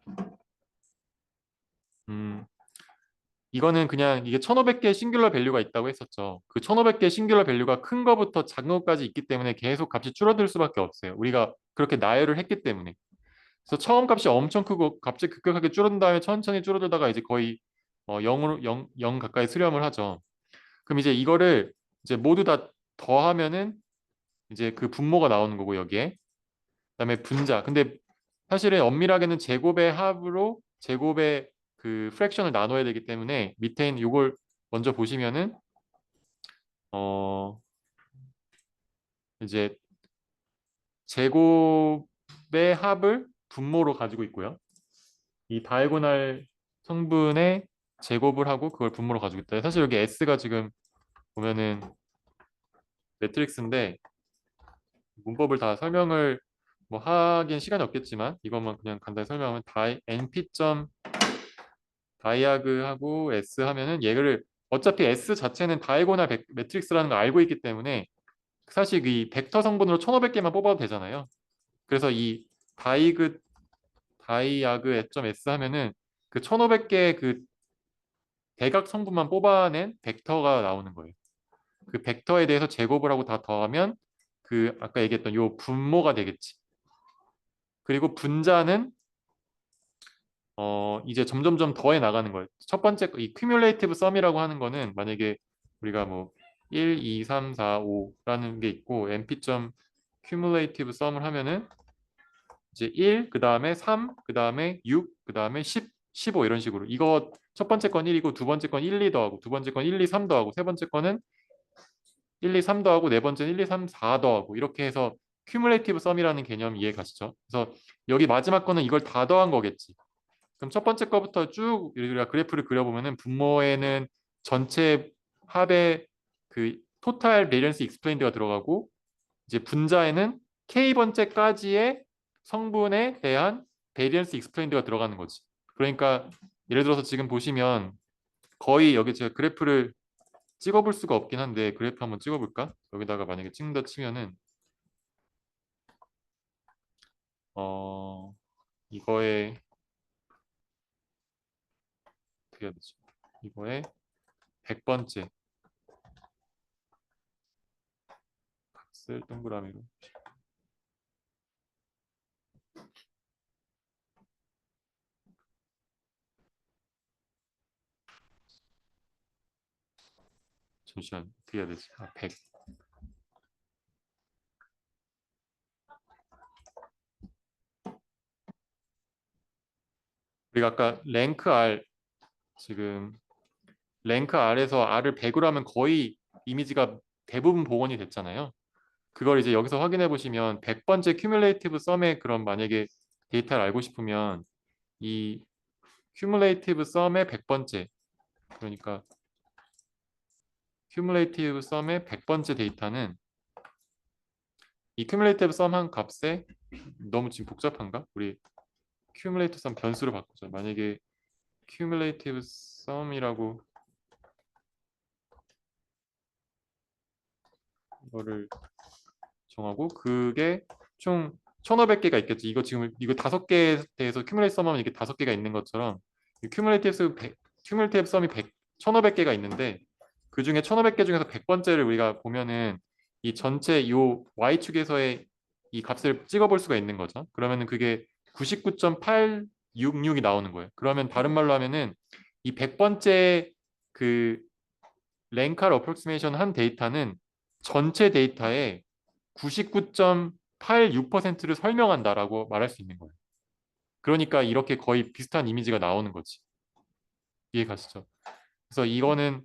이거는 그냥 이게 1500개의 싱귤러 밸류가 있다고 했었죠. 그 1500개의 싱귤러 밸류가 큰 거부터 작은 것까지 있기 때문에 계속 값이 줄어들 수밖에 없어요. 우리가 그렇게 나열을 했기 때문에. 그래서 처음 값이 엄청 크고 갑자기 급격하게 줄어든 다음에 천천히 줄어들다가 이제 거의 0으로 0 가까이 수렴을 하죠. 그럼 이제 이거를 이제 모두 다 더하면은 이제 그 분모가 나오는 거고 여기에. 그다음에 분자. 근데 사실은 엄밀하게는 제곱의 합으로 제곱의 그 프랙션을 나눠야 되기 때문에 밑에 있는 이걸 먼저 보시면은 어 이제 제곱의 합을 분모로 가지고 있고요. 이 다이고날 성분의 제곱을 하고 그걸 분모로 가지고 있다. 사실 여기 S가 지금 보면은 매트릭스인데 문법을 다 설명을 뭐 하긴 시간이 없겠지만 이것만 그냥 간단히 설명하면 np 점 다이아그하고 S 하면은 얘를 어차피 S 자체는 다이고날 매트릭스라는 걸 알고 있기 때문에 사실 이 벡터 성분으로 1500개만 뽑아도 되잖아요. 그래서 이 다이아그 점 S 하면은 그 1500개 그 대각 성분만 뽑아낸 벡터가 나오는 거예요. 그 벡터에 대해서 제곱을 하고 다 더하면 그 아까 얘기했던 요 분모가 되겠지. 그리고 분자는 이제 점점점 더해 나가는 거예요. 첫 번째 이 cumulative sum이라고 하는 거는 만약에 우리가 뭐 1, 2, 3, 4, 5라는 게 있고 np. cumulative sum을 하면은 이제 1, 그 다음에 3, 그 다음에 6, 그 다음에 10, 15 이런 식으로 이거 첫 번째 건 1이고 두 번째 건 1, 2 더하고 두 번째 건 1, 2, 3 더하고 세 번째 거는 1, 2, 3 더하고 네 번째는 1, 2, 3, 4 더하고 이렇게 해서 cumulative sum이라는 개념 이해 가시죠? 그래서 여기 마지막 거는 이걸 다 더한 거겠지. 그럼 첫 번째 거부터 쭉 우리가 그래프를 그려보면은 분모에는 전체 합의 그 토탈 베리언스 익스플레인드가 들어가고 이제 분자에는 k번째까지의 성분에 대한 베리언스 익스플레인드가 들어가는 거지. 그러니까 예를 들어서 지금 보시면 거의 여기 제가 그래프를 찍어볼 수가 없긴 한데 그래프 한번 찍어볼까? 여기다가 만약에 찍는다 치면은 이거에 어떻게 해야 되지? 이거에 100번째 값을 동그라미로 잠시만 어떻게 해야 되지? 100 우리가 아까 랭크 R 지금 랭크 R에서 R을 100으로 하면 거의 이미지가 대부분 복원이 됐잖아요. 그걸 이제 여기서 확인해 보시면 100번째 큐뮬레이티브 썸의 그런 만약에 데이터를 알고 싶으면 이 큐뮬레이티브 썸의 100번째 그러니까 큐뮬레이티브 썸의 100번째 데이터는 이 큐뮬레이티브 썸 한 값에 너무 지금 복잡한가? 우리 큐뮬레이티브 썸 변수를 바꾸자. 만약에 큐뮬레이티브 썸이라고 이거를 정하고 그게 총 1500개가 있겠지. 이거 지금 이거 5개에 대해서 큐뮬레이티브 썸하면 이게 5개가 있는 것처럼 큐뮬레이티브 썸이 1500개가 있는데 그 중에 1500개 중에서 100번째를 우리가 보면은 이 전체 요 y축에서의 이 값을 찍어볼 수가 있는 거죠. 그러면은 그게 99.866이 나오는 거예요. 그러면 다른 말로 하면은 이 100번째 그 랭칼 어프로크시메이션 한 데이터는 전체 데이터의 99.86%를 설명한다라고 말할 수 있는 거예요. 그러니까 이렇게 거의 비슷한 이미지가 나오는 거지. 이해 가시죠? 그래서 이거는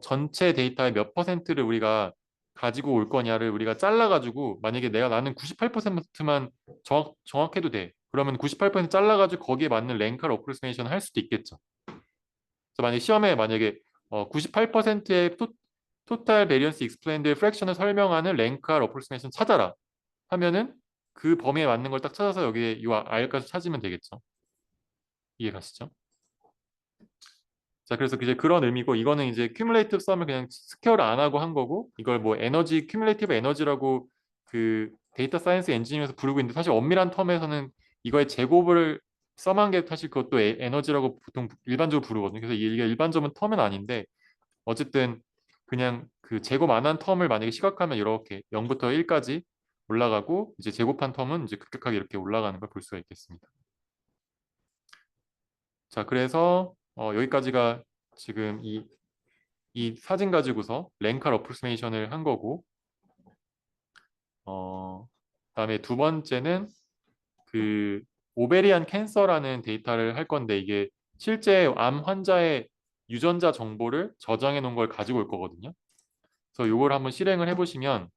전체 데이터의 몇 퍼센트를 우리가 가지고 올 거냐를 우리가 잘라가지고 만약에 나는 98%만 정확해도 돼. 그러면 98% 잘라가지고 거기에 맞는 랭칼 어프로시메이션 할 수도 있겠죠. 그래서 만약에 시험에 만약에 98%의 토탈 베리언스 익스플레인드 프랙션을 설명하는 랭칼 어프로시메이션 찾아라 하면은 그 범위에 맞는 걸 딱 찾아서 여기에 이 R값을 찾으면 되겠죠. 이해 가시죠? 자, 그래서 이제 그런 의미고 이거는 이제 큐뮬레이티브 썸을 그냥 스퀘어를 안 하고 한 거고 이걸 뭐 에너지 큐뮬레이티브 에너지라고 그 데이터 사이언스 엔지니어에서 부르고 있는데 사실 엄밀한 텀에서는 이거의 제곱을 썸한 게 사실 그것도 에너지라고 보통 일반적으로 부르거든요. 그래서 이게 일반적인 텀은 아닌데 어쨌든 그냥 그 제곱 안 한 텀을 만약에 시각하면 이렇게 0부터 1까지 올라가고 이제 제곱한 텀은 이제 급격하게 이렇게 올라가는 걸 볼 수가 있겠습니다. 자, 그래서 여기까지가 지금 이 사진 가지고서 랭칼 어프로시메이션을 한 거고 그다음에 두 번째는 그 오베리안 캔서라는 데이터를 할 건데 이게 실제 암 환자의 유전자 정보를 저장해 놓은 걸 가지고 올 거거든요. 그래서 이걸 한번 실행을 해보시면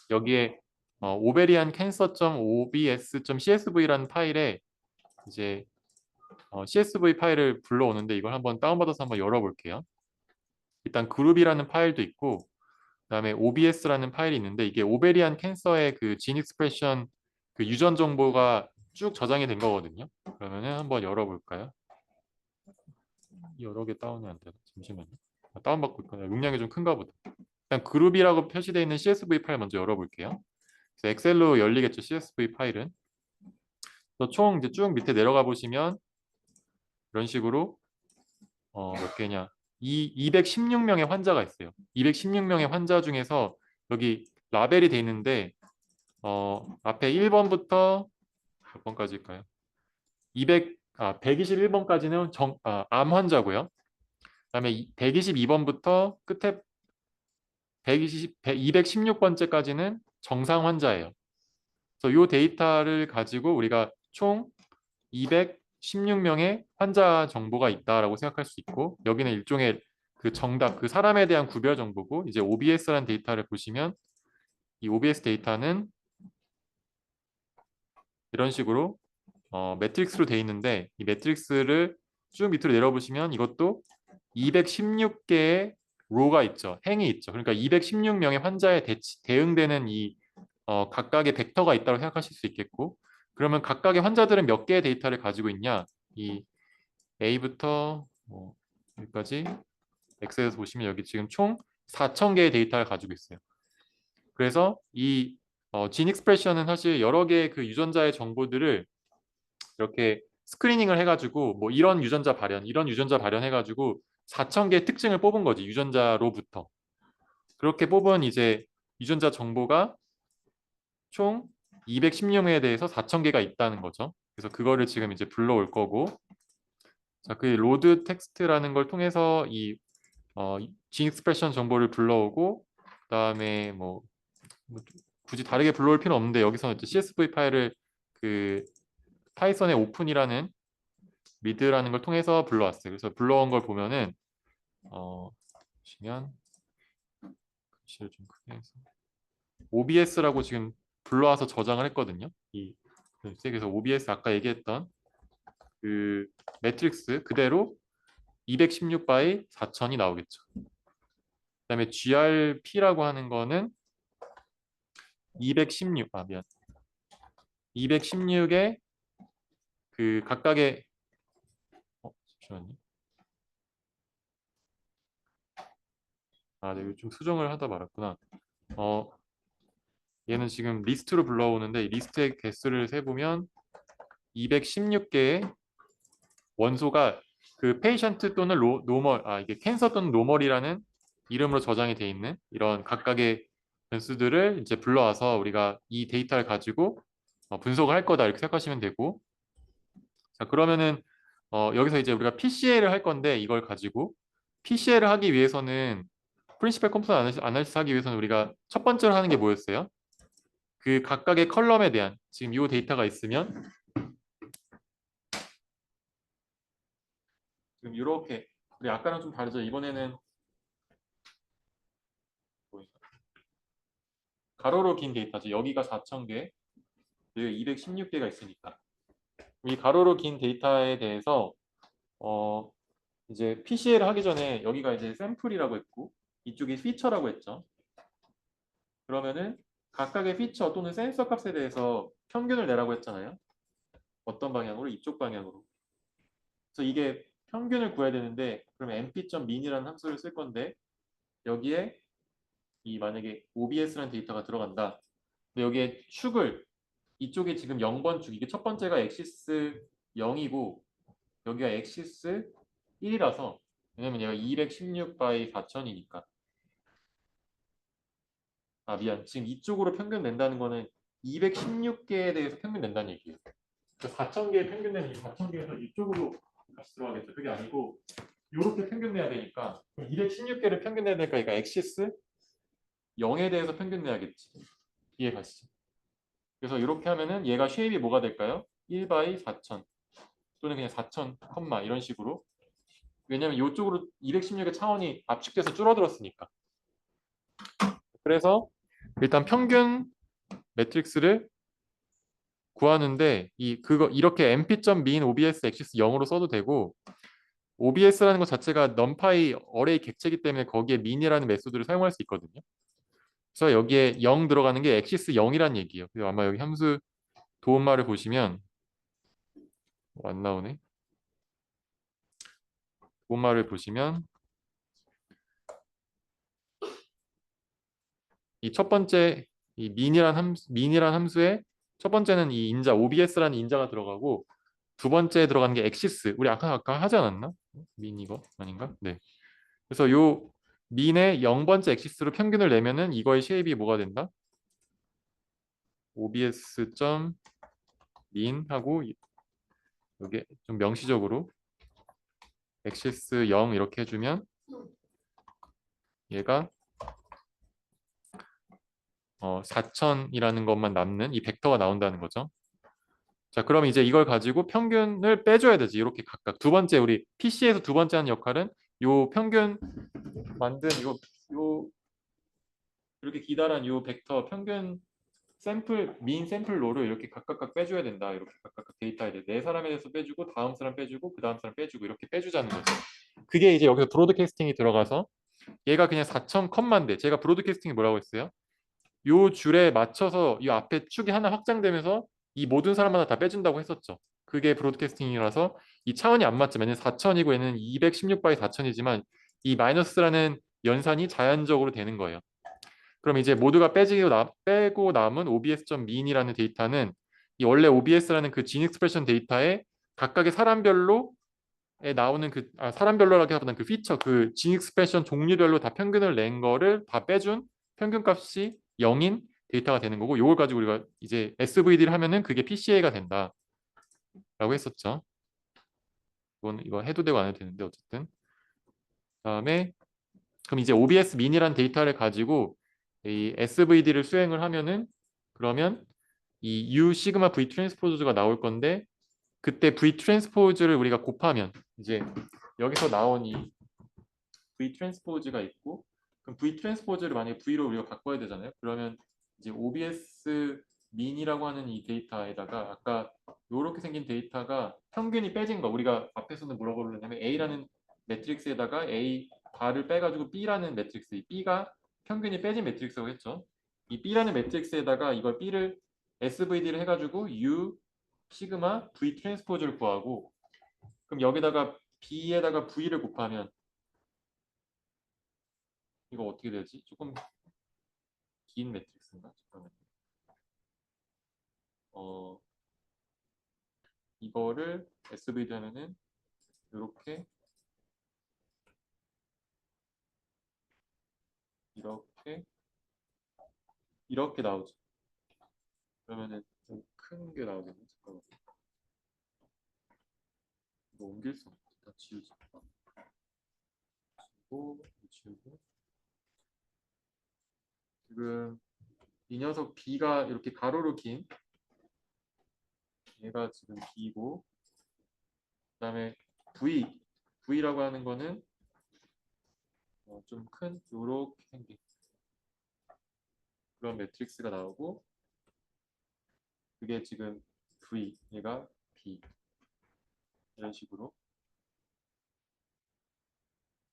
여기에 오베리안 cancer.obs.csv라는 파일에 이제 CSV 파일을 불러오는데 이걸 한번 다운받아서 한번 열어볼게요. 일단 그룹이라는 파일도 있고 그다음에 OBS라는 파일이 있는데 이게 오베리안 캔서의 그 진 익스프레션 그 유전 정보가 쭉 저장이 된 거거든요. 그러면은 한번 열어볼까요? 여러 개 다운이 안 되나? 잠시만요. 다운받고 있거든요. 용량이 좀 큰가 보다. 일단 그룹이라고 표시되어 있는 CSV 파일 먼저 열어볼게요. 그래서 엑셀로 열리겠죠. CSV 파일은. 그래서 총 이제 쭉 밑에 내려가 보시면 이런 식으로 몇 개냐? 216명의 환자가 있어요. 216명의 환자 중에서 여기 라벨이 돼 있는데 앞에 1번부터 몇 번까지일까요? 121번까지는 암 환자고요. 그다음에 122번부터 끝에 216번째까지는 정상 환자예요. 그래서 이 데이터를 가지고 우리가 총 216명의 환자 정보가 있다라고 생각할 수 있고 여기는 일종의 그 정답, 그 사람에 대한 구별 정보고 이제 OBS라는 데이터를 보시면 이 OBS 데이터는 이런 식으로 매트릭스로 돼 있는데 이 매트릭스를 쭉 밑으로 내려보시면 이것도 216개의 로가 있죠. 행이 있죠. 그러니까 216명의 환자에 대응되는 이 각각의 벡터가 있다고 생각하실 수 있겠고 그러면 각각의 환자들은 몇 개의 데이터를 가지고 있냐? 이 A부터 여기까지 X에서 보시면 여기 지금 총 4,000개의 데이터를 가지고 있어요. 그래서 이 진 익스프레션은 사실 여러 개의 그 유전자의 정보들을 이렇게 스크리닝을 해가지고 뭐 이런 유전자 발현해가지고 4,000개의 특징을 뽑은 거지 유전자로부터. 그렇게 뽑은 이제 유전자 정보가 총 216회에 대해서 4,000개가 있다는 거죠. 그래서 그거를 지금 이제 불러올 거고, 자, 그 로드 텍스트라는 걸 통해서 진 익스프레션 정보를 불러오고, 그다음에 뭐 굳이 다르게 불러올 필요는 없는데 여기서 이제 CSV 파일을 그 파이썬의 오픈이라는 미드라는 걸 통해서 불러왔어요. 그래서 불러온 걸 보면은 보시면 글씨를 좀 크게 해서 OBS라고 지금 불러와서 저장을 했거든요. 그래서 OBS 아까 얘기했던 그 매트릭스 그대로 216 바이 4000이 나오겠죠. 그다음에 GRP라고 하는 거는 216, 미안. 216의 그 각각의 잠시만요. 네, 좀 수정을 하다 말았구나. 얘는 지금 리스트로 불러오는데 이 리스트의 개수를 세보면 216개의 원소가 그 페이션트 또는 노멀, 이게 캔서 또는 노멀이라는 이름으로 저장이 돼 있는 이런 각각의 변수들을 이제 불러와서 우리가 이 데이터를 가지고 분석을 할 거다 이렇게 생각하시면 되고, 자 그러면은 여기서 이제 우리가 PCA를 할 건데 이걸 가지고 PCA를 하기 위해서는 프린시플 컴포넌트 아날리시스 하기 위해서는 우리가 첫 번째로 하는 게 뭐였어요? 그 각각의 컬럼에 대한 지금 이 데이터가 있으면 지금 이렇게 우리 아까랑 좀 다르죠. 이번에는 가로로 긴 데이터죠. 여기가 4,000개, 여기가 216개가 있으니까 이 가로로 긴 데이터에 대해서 어 이제 PCA를 하기 전에 여기가 이제 샘플이라고 했고 이쪽이 피처라고 했죠. 그러면은 각각의 피처 또는 센서 값에 대해서 평균을 내라고 했잖아요. 어떤 방향으로? 이쪽 방향으로. 그래서 이게 평균을 구해야 되는데 그러면 np.min이라는 함수를 쓸 건데 여기에 이 만약에 OBS라는 데이터가 들어간다. 근데 여기에 축을 이쪽에 지금 0번 축 이게 첫 번째가 엑시스 0이고 여기가 엑시스 1이라서 왜냐면 얘가 216 바이 4000이니까 미안 지금 이쪽으로 평균 낸다는 거는 216개에 대해서 평균 낸다는 얘기예요. 4,000개의 평균 내는 이 4,000개에서 이쪽으로 다시 들어가겠죠. 그게 아니고 이렇게 평균 내야 되니까 216개를 평균 내야 되니까 얘가 엑시스 0에 대해서 평균 내야겠지. 이해 가시죠? 그래서 이렇게 하면은 얘가 쉐입이 뭐가 될까요? 1 바이 4,000 또는 그냥 4,000, 이런 식으로. 왜냐면 이쪽으로 216의 차원이 압축돼서 줄어들었으니까. 그래서 일단 평균 매트릭스를 구하는데 그거 이렇게 np.min obs axis 0으로 써도 되고 OBS라는 것 자체가 numpy 어레이 객체이기 때문에 거기에 min이라는 메소드를 사용할 수 있거든요. 그래서 여기에 0 들어가는 게 axis 0이란 얘기예요. 그래서 아마 여기 함수 도움말을 보시면 안 나오네. 도움말을 보시면 이 첫 번째 이 min이란 함수에 첫 번째는 이 인자 OBS라는 인자가 들어가고 두 번째에 들어가는 게 axis. 우리 아까 하지 않았나? min 이거 아닌가? 네. 그래서 요 민의 0번째 엑시스로 평균을 내면은 이거의 쉐입이 뭐가 된다? obs.min 하고 여기 좀 명시적으로 엑시스 0 이렇게 해주면 얘가 4000이라는 것만 남는 이 벡터가 나온다는 거죠. 자, 그럼 이제 이걸 가지고 평균을 빼줘야 되지. 이렇게 각각 두 번째 우리 PC에서 두 번째 하는 역할은 요 평균 만든 요 이렇게 기다란 요 벡터 평균 민 샘플 로를 이렇게 각각 빼줘야 된다. 이렇게 각각 데이터에 대해 네 사람에 대해서 빼주고 다음 사람 빼주고 그 다음 사람 빼주고 이렇게 빼주자는 거죠. 그게 이제 여기서 브로드캐스팅이 들어가서 얘가 그냥 4천 컷만데 제가 브로드캐스팅이 뭐라고 했어요? 요 줄에 맞춰서 이 앞에 축이 하나 확장되면서 이 모든 사람마다 다 빼준다고 했었죠. 그게 브로드캐스팅이라서 이 차원이 안 맞지만 얘는 4천이고 얘는 216 바이 4천이지만 이 마이너스라는 연산이 자연적으로 되는 거예요. 그럼 이제 모두가 빼고 남은 obs.min이라는 데이터는 이 원래 obs라는 그 진 익스프레션 데이터에 각각의 사람별로에 나오는 사람별로라기보다는 그 피처 그 진 익스프레션 종류별로 다 평균을 낸 거를 다 빼준 평균값이 0인 데이터가 되는 거고 이걸 가지고 우리가 이제 SVD를 하면은 그게 PCA가 된다라고 했었죠. 이거 해도 되고 안 해도 되는데 어쨌든 그다음에 그럼 이제 OBS min이라는 데이터를 가지고 이 SVD를 수행을 하면은 그러면 이 U 시그마 V 트랜스포즈가 나올 건데 그때 V 트랜스포즈를 우리가 곱하면 이제 여기서 나온 이 V 트랜스포즈가 있고 그럼 V 트랜스포즈를 만약에 V로 우리가 바꿔야 되잖아요. 그러면 이제 OBS min이라고 하는 이 데이터에다가 아까 이렇게 생긴 데이터가 평균이 빼진 거 우리가 앞에서는 뭐라고 그러냐면 A라는 매트릭스에다가 A 바를 빼가지고 B라는 매트릭스 이 B가 평균이 빼진 매트릭스라고 했죠. 이 B라는 매트릭스에다가 이걸 B를 SVD를 해가지고 U 시그마 V 트랜스포즈를 구하고 그럼 여기다가 B에다가 V를 곱하면 이거 어떻게 되지? 조금 긴 매트릭스인가? 잠깐만. 어, 이거를 SV 되면은 이렇게 이렇게 이렇게 나오죠. 그러면은 좀 큰 게 나오겠네. 잠깐만. 이거 옮길 수 없어. 다 지우자. 지우고 지금 이 녀석 B가 이렇게 가로로 긴 얘가 지금 B고 그다음에 V라고 하는 거는 좀 큰 요렇게 생긴 그런 매트릭스가 나오고 그게 지금 V 얘가 B 이런 식으로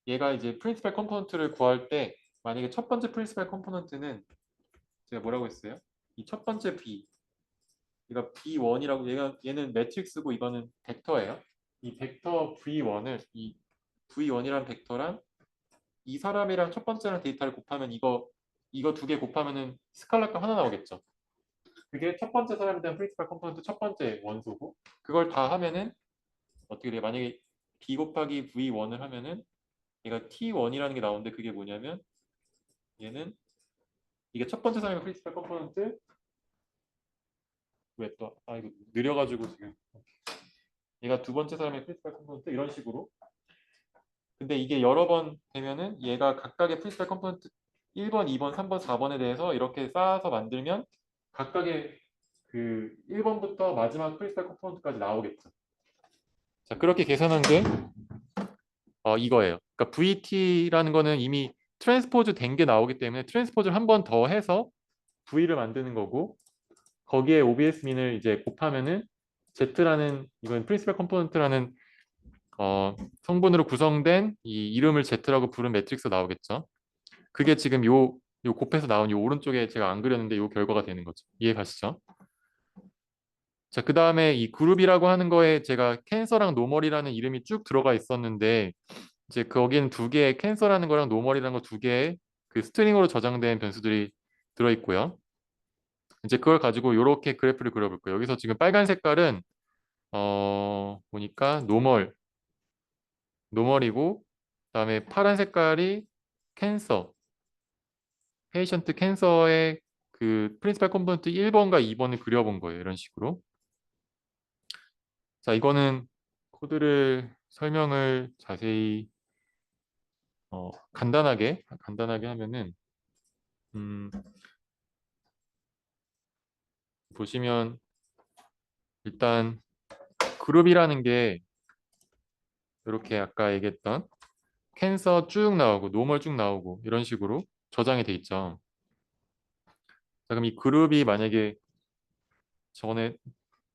얘가 이제 프린시팔 컴포넌트를 구할 때 만약에 첫 번째 프린시팔 컴포넌트는 제가 뭐라고 했어요? 이 첫 번째 B 얘가 B1이라고 얘는 매트릭스고 이거는 벡터예요. 이 벡터 V1을 이 V1이란 벡터랑 이 사람이랑 첫 번째랑 데이터를 곱하면 이거 두 개 곱하면은 스칼라가 하나 나오겠죠. 그게 첫 번째 사람에 대한 프린시팔 컴포넌트 첫 번째 원소고 그걸 다 하면은 어떻게 돼요? 만약에 B 곱하기 V1을 하면은 얘가 T1이라는 게 나오는데 그게 뭐냐면 얘는 이게 첫 번째 사람의 프린시팔 컴포넌트 왜 또 이거 느려가지고 지금 얘가 두 번째 사람의 프린시팔 컴포넌트 이런 식으로 근데 이게 여러 번 되면은 얘가 각각의 프린시팔 컴포넌트 1번, 2번, 3번, 4번에 대해서 이렇게 쌓아서 만들면 각각의 그 1번부터 마지막 프린시팔 컴포넌트까지 나오겠죠. 자, 그렇게 계산한 게 이거예요. 그러니까 VT라는 거는 이미 트랜스포즈 된 게 나오기 때문에 트랜스포즈를 한 번 더 해서 V를 만드는 거고 거기에 OBS 민을 이제 곱하면은 Z라는 이건 프린시팔 컴포넌트라는 성분으로 구성된 이 이름을 Z라고 부른 매트릭스 나오겠죠. 그게 지금 요 곱해서 나온 요 오른쪽에 제가 안 그렸는데 요 결과가 되는 거죠. 이해 가시죠? 자, 그 다음에 이 그룹이라고 하는 거에 제가 캔서랑 노멀이라는 이름이 쭉 들어가 있었는데 이제 거기는 두 개의 캔서라는 거랑 노멀이라는 거 두 개의 그 스트링으로 저장된 변수들이 들어있고요. 이제 그걸 가지고 이렇게 그래프를 그려볼 거예요. 여기서 지금 빨간 색깔은 보니까 노멀이고 그다음에 파란 색깔이 캔서, 페이션트 캔서의 그 프린시팔 컴포넌트 1번과 2번을 그려본 거예요. 이런 식으로. 자, 이거는 코드를 설명을 자세히 간단하게 하면은 음, 보시면 일단 그룹이라는 게 이렇게 아까 얘기했던 캔서 쭉 나오고 노멀 쭉 나오고 이런 식으로 저장이 돼 있죠. 자, 그럼 이 그룹이 만약에 전에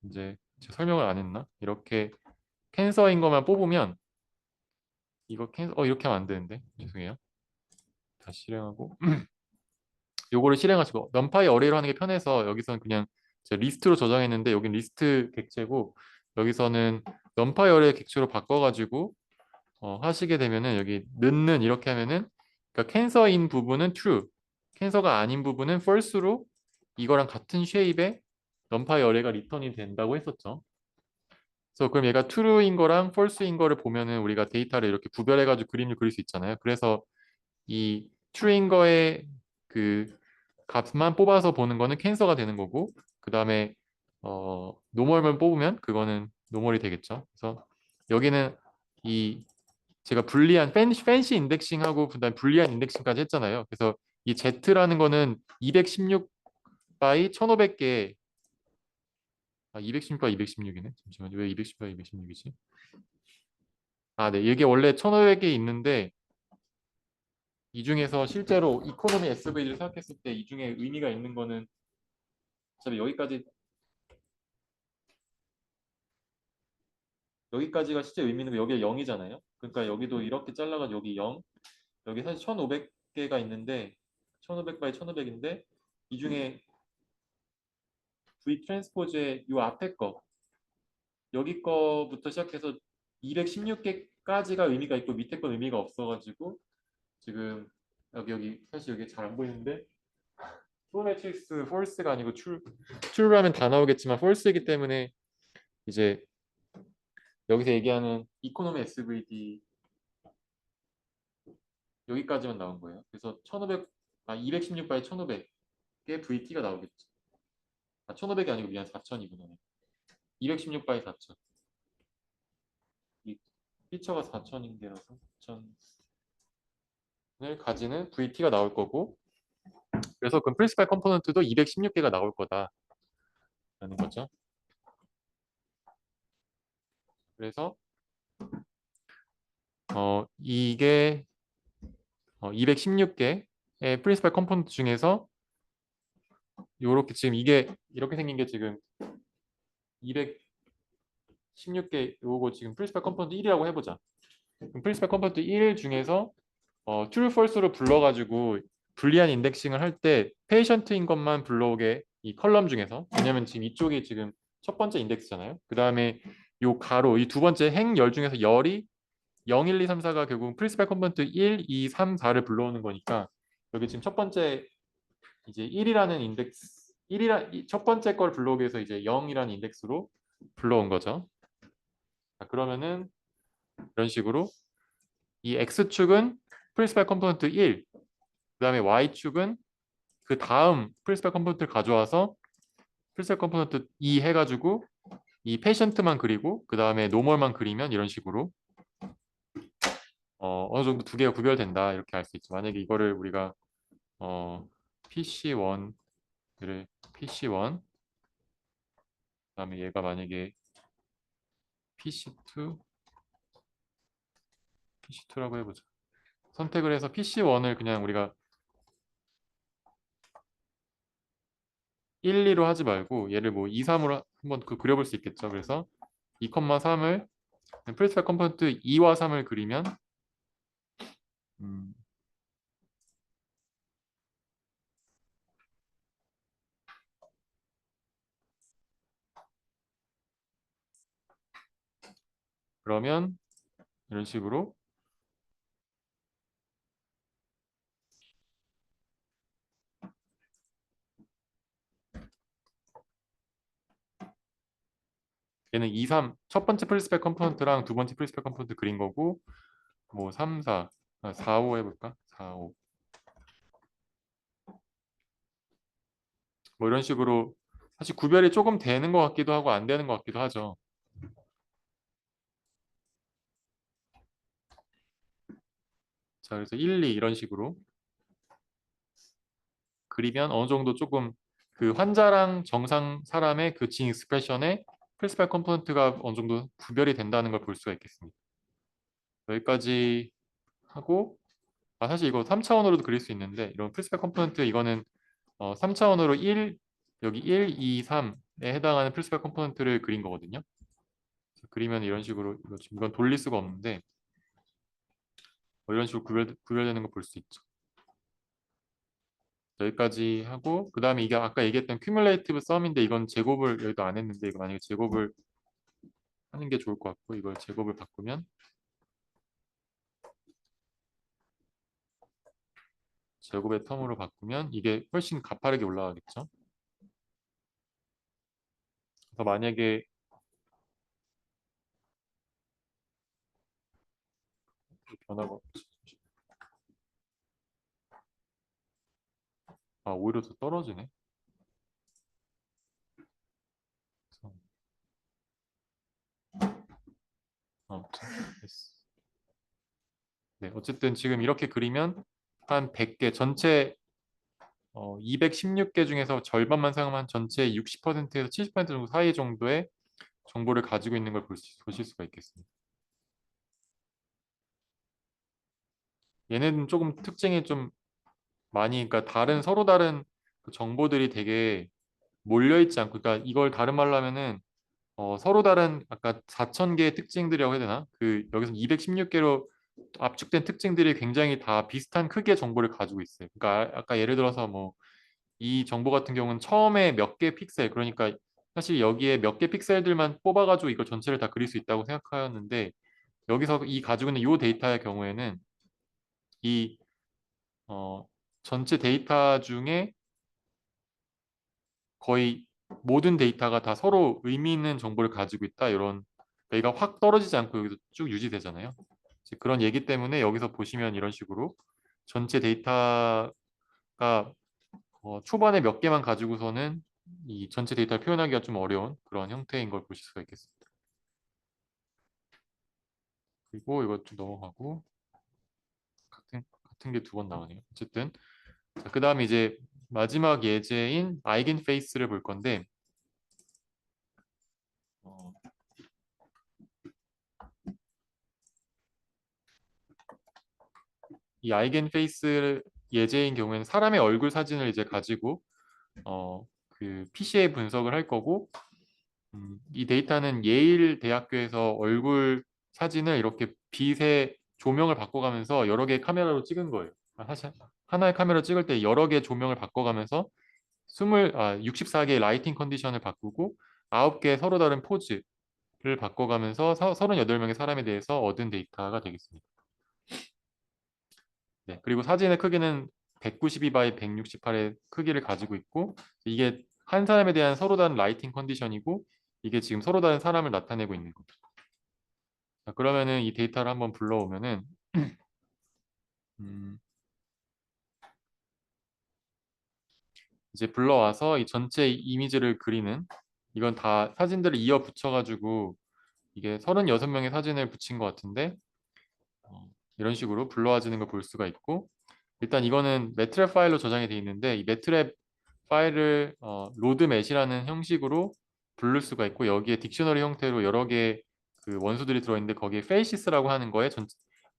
이제 제가 설명을 안 했나? 이렇게 캔서인 것만 뽑으면 이거 이렇게 하면 안 되는데 죄송해요. 다시 실행하고 요거를 실행하시고 넘파이 어레이로 하는 게 편해서 여기서는 그냥 제가 리스트로 저장했는데 여긴 리스트 객체고 여기서는 넘파이 어레이 객체로 바꿔가지고 하시게 되면은 여기 넣는 이렇게 하면은 그러니까 캔서인 부분은 true, 캔서가 아닌 부분은 false로 이거랑 같은 쉐입의 넘파이 어레이가 리턴이 된다고 했었죠. 그래서 그럼 얘가 true인 거랑 false인 거를 보면은 우리가 데이터를 이렇게 구별해가지고 그림을 그릴 수 있잖아요. 그래서 이 true인 거의 그 값만 뽑아서 보는 거는 캔서가 되는 거고 그 다음에 노멀만 뽑으면 그거는 노멀이 되겠죠. 그래서 여기는 이 제가 불리한 팬시 인덱싱하고 그다음 불리한 인덱싱까지 했잖아요. 그래서 이 Z라는 거는 216 바이 1500개 216 바이 216이네. 잠시만요. 왜 210 바이 216이지? 네. 이게 원래 1500개 있는데 이 중에서 실제로 이코노미 SV를 생각했을 때 이 중에 의미가 있는 거는 어차피 여기까지가 실제 의미는 여기가 0이잖아요. 그러니까 여기도 이렇게 잘라가지고 여기 0, 여기 사실 1500개가 있는데 1500 바이 1500인데 이 중에 V 트랜스포즈의 이 앞에 거 여기 거부터 시작해서 216개까지가 의미가 있고 밑에 건 의미가 없어가지고 지금 여기 사실 여기 잘 안 보이는데 true 매트릭스 false가 아니고 true라면 다 나오겠지만 false이기 때문에 이제 여기서 얘기하는 이코노미 SVD 여기까지만 나온 거예요. 그래서 216바에 1500의 VT가 나오겠죠. 1500이 아니고 미안 4000이구나. 216바에 4000. 이 피처가 4000인 게라서 4000을 가지는 VT가 나올 거고 그래서 그 프린시팔 컴포넌트도 216개가 나올 거다라는 거죠. 그래서 이게 216개의 프린시팔 컴포넌트 중에서 요렇게 지금 이게 이렇게 생긴 게 지금 216개 요거 지금 프린시팔 컴포넌트 1이라고 해보자. 그럼 프린시팔 컴포넌트 1 중에서 true, false로 불러가지고 불리한 인덱싱을 할 때 페이션트인 것만 불러오게 이 컬럼 중에서 왜냐면 지금 이쪽이 지금 첫 번째 인덱스잖아요. 그 다음에 요 가로 이 두 번째 행열 중에서 열이 0, 1, 2, 3, 4가 결국 프린시팔 컴포넌트 1, 2, 3, 4를 불러오는 거니까 여기 지금 첫 번째 이제 1이라는 인덱스 첫 번째 걸 불러오기 위해서 이제 0이라는 인덱스로 불러온 거죠. 자, 그러면은 이런 식으로 이 x축은 프린시팔 컴포넌트 1, 그 다음에 y축은 그 다음 프린시팔 컴포넌트를 가져와서 프린시팔 컴포넌트 2 해가지고 이 페이션트만 그리고 그 다음에 노멀만 그리면 이런 식으로 어느 정도 두 개가 구별된다 이렇게 알 수 있죠. 만약에 이거를 우리가 PC1을 PC1 그다음에 얘가 만약에 PC2 PC2라고 해보자. 선택을 해서 PC1을 그냥 우리가 1, 2로 하지 말고 얘를 뭐 2, 3으로 한번 그려볼 수 있겠죠. 그래서 2,3을 프린시팔 컴포넌트 2와 3을 그리면 음, 그러면 이런 식으로 얘는 2, 3 첫 번째 프린시팔 컴포넌트랑 두 번째 프린시팔 컴포넌트 그린 거고 뭐 3, 4, 4, 5 해볼까? 4, 5 뭐 이런 식으로 사실 구별이 조금 되는 것 같기도 하고 안 되는 것 같기도 하죠. 자, 그래서 1, 2 이런 식으로 그리면 어느 정도 조금 그 환자랑 정상 사람의 그 진 익스프레션의 프린시팔 컴포넌트가 어느 정도 구별이 된다는 걸 볼 수가 있겠습니다. 여기까지 하고 사실 이거 3차원으로도 그릴 수 있는데 이런 프린시팔 컴포넌트 이거는 3차원으로 1 여기 1, 2, 3에 해당하는 프린시팔 컴포넌트를 그린 거거든요. 그리면 이런 식으로 이건 돌릴 수가 없는데 이런 식으로 구별되는 거 볼 수 있죠. 여기까지 하고 그 다음에 이게 아까 얘기했던 큐뮬레이티브 썸인데 이건 제곱을 여기도 안 했는데 이거 만약에 제곱을 하는 게 좋을 것 같고 이걸 제곱을 바꾸면 제곱의 텀으로 바꾸면 이게 훨씬 가파르게 올라가겠죠. 그래서 만약에 변화가 오히려 더 떨어지네. 그래서 아무튼 됐어. 네, 어쨌든 지금 이렇게 그리면 한 100개 전체 216개 중에서 절반만 사용한 전체 60%에서 70% 정도 사이 정도의 정보를 가지고 있는 걸 보실 수가 있겠습니다. 얘네는 조금 특징이 좀 많이 그러니까 서로 다른 그 정보들이 되게 몰려 있지 않고 그러니까 이걸 다른 말로 하면은 서로 다른 아까 4,000개의 특징들이라고 해야 되나? 그 여기서 216개로 압축된 특징들이 굉장히 다 비슷한 크기의 정보를 가지고 있어요. 그러니까 아까 예를 들어서 뭐 이 정보 같은 경우는 처음에 몇 개 픽셀 그러니까 사실 여기에 몇 개 픽셀들만 뽑아가지고 이걸 전체를 다 그릴 수 있다고 생각하였는데 여기서 이 가지고 있는 이 데이터의 경우에는 이 전체 데이터 중에 거의 모든 데이터가 다 서로 의미 있는 정보를 가지고 있다. 이런 얘가 확 떨어지지 않고 여기서 쭉 유지되잖아요. 이제 그런 얘기 때문에 여기서 보시면 이런 식으로 전체 데이터가 초반에 몇 개만 가지고서는 이 전체 데이터를 표현하기가 좀 어려운 그런 형태인 걸 보실 수가 있겠습니다. 그리고 이것 좀 넘어가고 같은 게 두 번 나오네요. 어쨌든 그 다음에 이제 마지막 예제인 아이겐 페이스를 볼 건데 어, 이 아이겐 페이스 예제인 경우에는 사람의 얼굴 사진을 이제 가지고 그 PCA 분석을 할 거고 이 데이터는 예일 대학교에서 얼굴 사진을 이렇게 빛의 조명을 바꿔가면서 여러 개의 카메라로 찍은 거예요. 사실 하나의 카메라 찍을 때 여러 개의 조명을 바꿔가면서 64개의 라이팅 컨디션을 바꾸고 9개의 서로 다른 포즈를 바꿔가면서 38명의 사람에 대해서 얻은 데이터가 되겠습니다. 네, 그리고 사진의 크기는 192 바이 168의 크기를 가지고 있고 이게 한 사람에 대한 서로 다른 라이팅 컨디션이고 이게 지금 서로 다른 사람을 나타내고 있는 거죠. 자, 그러면은 이 데이터를 한번 불러오면은 음, 이제 불러와서 이 전체 이미지를 그리는 이건 다 사진들을 이어 붙여가지고 이게 36명의 사진을 붙인 것 같은데 이런 식으로 불러와지는 걸 볼 수가 있고 일단 이거는 매트랩 파일로 저장이 되어 있는데 이 매트랩 파일을 로드맷이라는 형식으로 부를 수가 있고 여기에 딕셔너리 형태로 여러 개의 그 원수들이 들어있는데 거기에 페이시스라고 하는 거에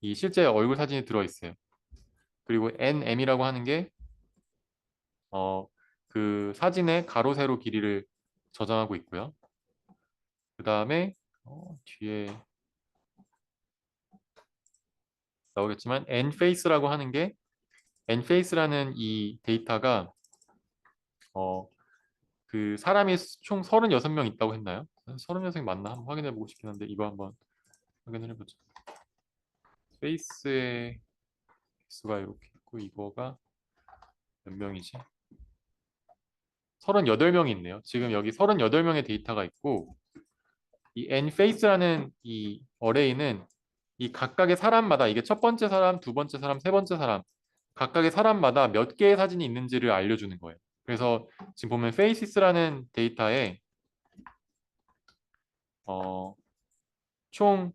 이 실제 얼굴 사진이 들어있어요. 그리고 NM이라고 하는 게 그 사진의 가로 세로 길이를 저장하고 있고요. 그 다음에 뒤에 나오겠지만 nface라고 하는 게 nface라는 이 데이터가 그 사람이 총 36명 있다고 했나요? 36명 맞나? 한번 확인해 보고 싶긴 한데 이거 한번 확인을 해보죠. 페이스의 개수가 이렇게 있고 이거가 몇 명이지? 38명이 있네요. 지금 여기 38명의 데이터가 있고 이 nface라는 이 어레이는 이 각각의 사람마다 이게 첫 번째 사람, 두 번째 사람, 세 번째 사람 각각의 사람마다 몇 개의 사진이 있는지를 알려주는 거예요. 그래서 지금 보면 faces라는 데이터에 총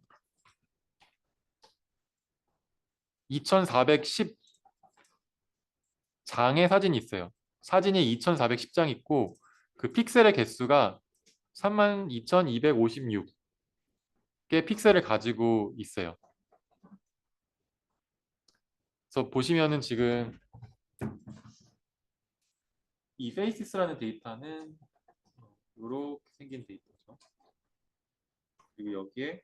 2410 장의 사진이 있어요. 사진이 2410장 있고 그 픽셀의 개수가 32,256개 픽셀을 가지고 있어요. 그래서 보시면은 지금 이 faces라는 데이터는 이렇게 생긴 데이터죠. 그리고 여기에